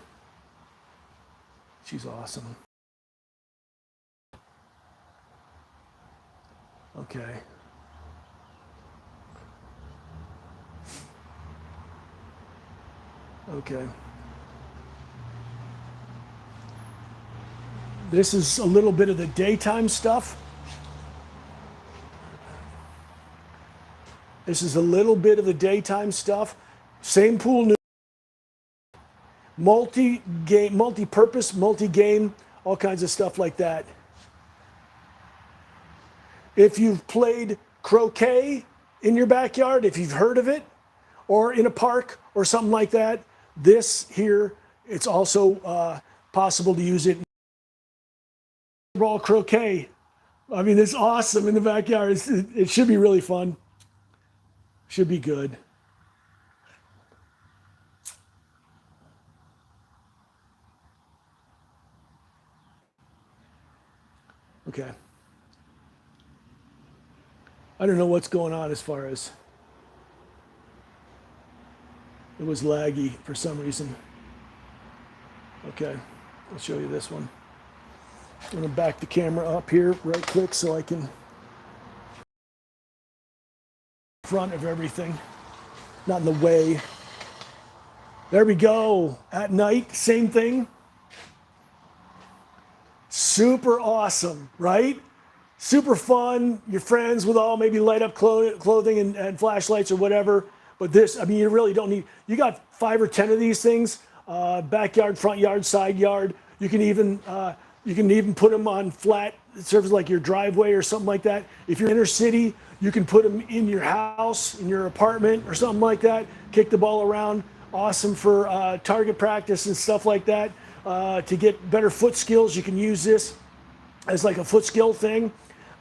She's awesome. Okay. Okay. This is a little bit of the daytime stuff. This is a little bit of the daytime stuff. Same pool, multi-game, multi-purpose, multi-game, all kinds of stuff like that. If you've played croquet in your backyard, if you've heard of it, or in a park or something like that, this here, it's also possible to use it. Ball croquet. I mean, it's awesome in the backyard. It should be really fun. Should be good. Okay. I don't know what's going on as far as it was laggy for some reason. Okay, I'll show you this one. I'm going to back the camera up here right quick so I can front of everything. not in the way. There we go. At night, same thing. Super awesome, right? Super fun. Your friends with all maybe light up clothing and flashlights or whatever. But this, I mean, you really don't need, you got 5 or 10 of these things, backyard, front yard, side yard. You can even put them on flat, it serves like your driveway or something like that. If you're inner city, you can put them in your house, in your apartment or something like that. Kick the ball around. Awesome for target practice and stuff like that. To get better foot skills, you can use this as like a foot skill thing.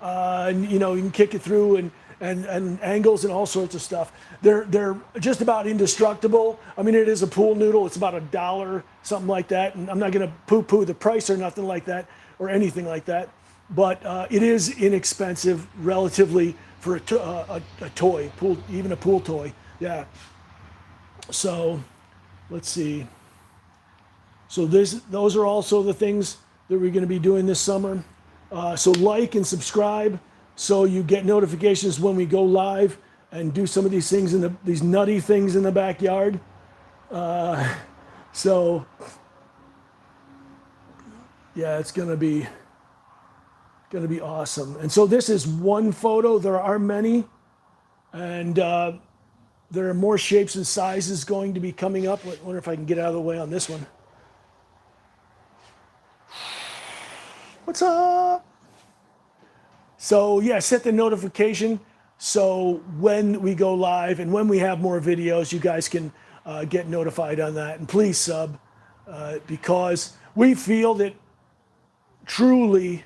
And you know, you can kick it through and angles and all sorts of stuff. They're just about indestructible. I mean, it is a pool noodle. It's about $1, something like that. And I'm not going to poo-poo the price or nothing like that or anything like that. But it is inexpensive relatively for a toy, even a pool toy. Yeah. So let's see. So those are also the things that we're going to be doing this summer. So like and subscribe so you get notifications when we go live and do some of these things these nutty things in the backyard. So yeah, it's going to be awesome. And so this is one photo. There are many, and there are more shapes and sizes going to be coming up. I wonder if I can get out of the way on this one. What's up? So yeah, set the notification so when we go live and when we have more videos, you guys can get notified on that. And please sub because we feel that truly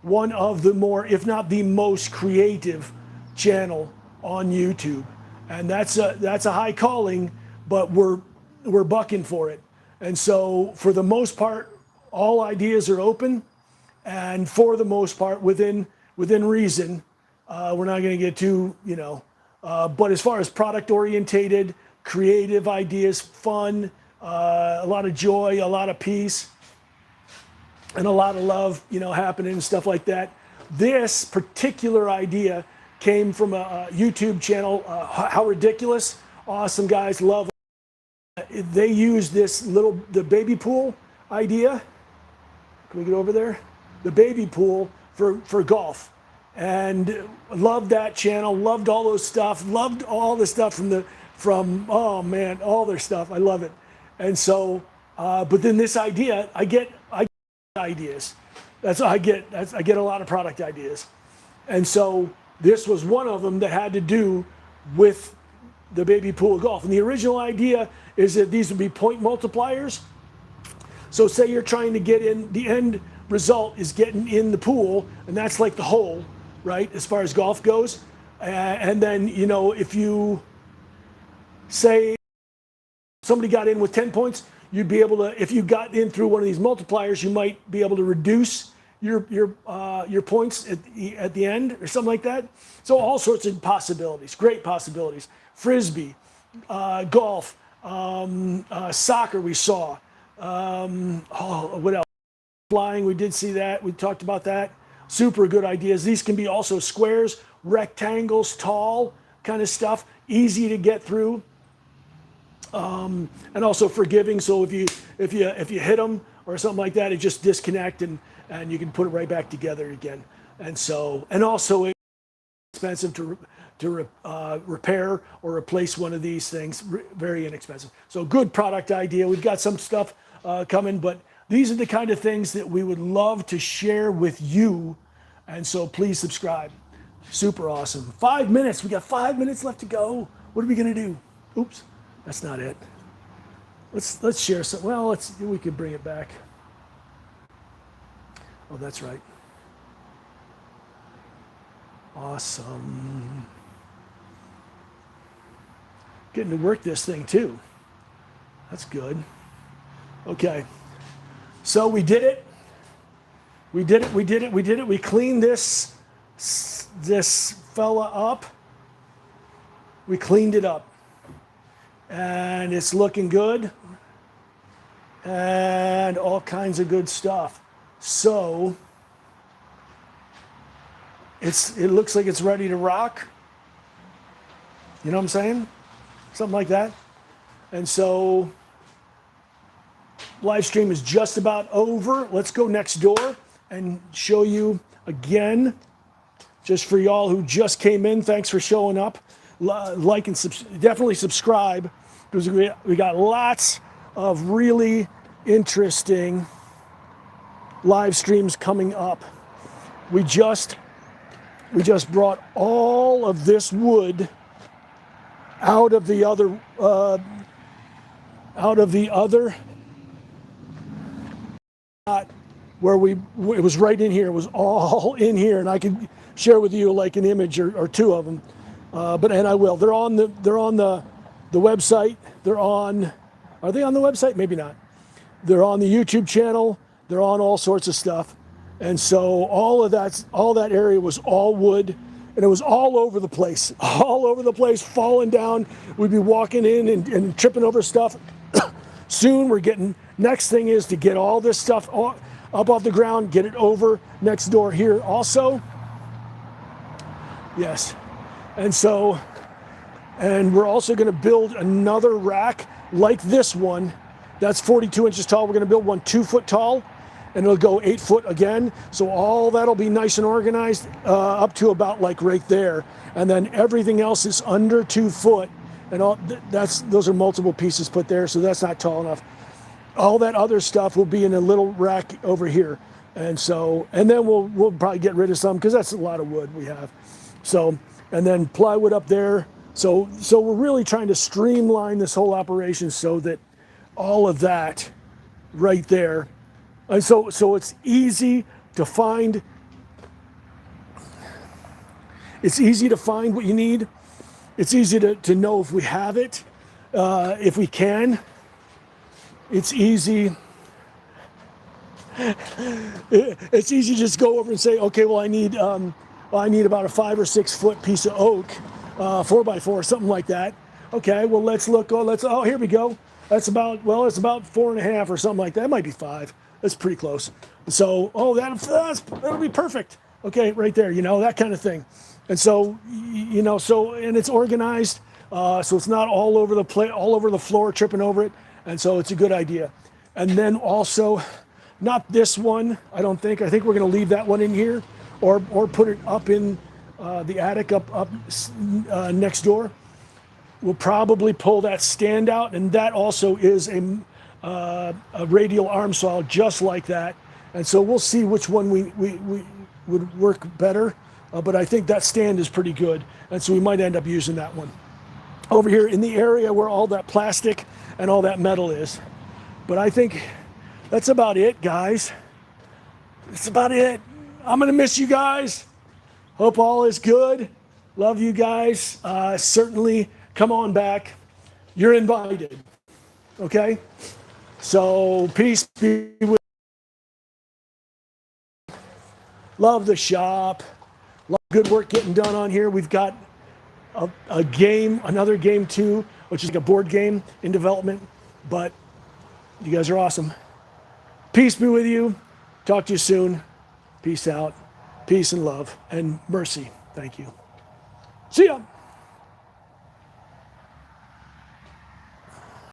one of the more, if not the most creative channel on YouTube. And that's a high calling, but we're bucking for it. And so for the most part, all ideas are open. And for the most part, within reason, we're not going to get too, you know. But as far as product orientated, creative ideas, fun, a lot of joy, a lot of peace, and a lot of love, you know, happening and stuff like that. This particular idea came from a YouTube channel, How Ridiculous. Awesome guys, love. They used the baby pool idea. Can we get over there? The baby pool for golf, and loved that channel, loved all those stuff, loved all the stuff from oh man, all their stuff. I love it. And so but then this idea, I get ideas. I get a lot of product ideas. And so this was one of them that had to do with the baby pool golf. And the original idea is that these would be point multipliers. So say you're trying to get in, the end result is getting in the pool, and that's like the hole, right, as far as golf goes. And then, you know, if you say somebody got in with 10 points, you'd be able to, if you got in through one of these multipliers, you might be able to reduce your points at the end or something like that. So all sorts of possibilities, great possibilities. Frisbee, golf, soccer we saw. What else? Flying, we did see that. We talked about that. Super good ideas. These can be also squares, rectangles, tall kind of stuff, easy to get through, and also forgiving. So if you hit them or something like that, it just disconnect and you can put it right back together again. And so, and also it's expensive to repair or replace one of these things. Very inexpensive. So good product idea. We've got some stuff coming, but these are the kind of things that we would love to share with you. And so please subscribe. Super awesome. 5 minutes. We got 5 minutes left to go. What are we going to do? Oops, that's not it. Let's share some. Well, we could bring it back. Oh, that's right. Awesome. Getting to work this thing too. That's good. Okay. So we did it. We did it. We did it. We did it. We cleaned this fella up. We cleaned it up. And it's looking good. And all kinds of good stuff. So it looks like it's ready to rock. You know what I'm saying? something like that. And so live stream is just about over. Let's go next door and show you again, just for y'all who just came in. Thanks for showing up. Like and definitely subscribe, because we got lots of really interesting live streams coming up. We just brought all of this wood out of the other where it was right in here. It was all in here, and I could share with you like an image or two of them, and I will. They're on the website. Are they on the website? Maybe not. They're on the YouTube channel. They're on all sorts of stuff. And so all that area was all wood, and it was all over the place, falling down. We'd be walking in and tripping over stuff. Soon next thing is to get all this stuff up off the ground, get it over next door here also. Yes. And we're also going to build another rack like this one. That's 42 inches tall. We're going to build one 2 foot tall, and it'll go 8 foot again. So all that'll be nice and organized up to about like right there. And then everything else is under 2 foot. And those are multiple pieces put there, so that's not tall enough. All that other stuff will be in a little rack over here. And then we'll probably get rid of some, because that's a lot of wood we have. So, and then plywood up there. So we're really trying to streamline this whole operation so that all of that right there. And so it's easy to find. It's easy to find what you need. It's easy to know if we have it, if we can. It's easy. It's easy to just go over and say, okay, well, I need about a 5 or 6 foot piece of oak, 4x4, something like that. Okay, well, let's look. Oh, here we go. It's about 4.5 or something like that. It might be 5. That's pretty close. So, that'll be perfect. Okay, right there, that kind of thing. And so, and it's organized, so it's not all over the floor, tripping over it. And so it's a good idea. And then also, not this one, I don't think. I think we're going to leave that one in here, or put it up in the attic up next door. We'll probably pull that stand out, and that also is a radial arm saw just like that. And so we'll see which one we would work better. But I think that stand is pretty good, and so we might end up using that one. Over here in the area where all that plastic and all that metal is. But I think that's about it, guys. That's about it. I'm going to miss you guys. Hope all is good. Love you guys. Certainly come on back. You're invited. Okay? So peace be with you. Love the shop. Good work getting done on here. We've got another game too, which is like a board game in development. But you guys are awesome. Peace be with you. Talk to you soon. Peace out. Peace and love and mercy. Thank you. See ya.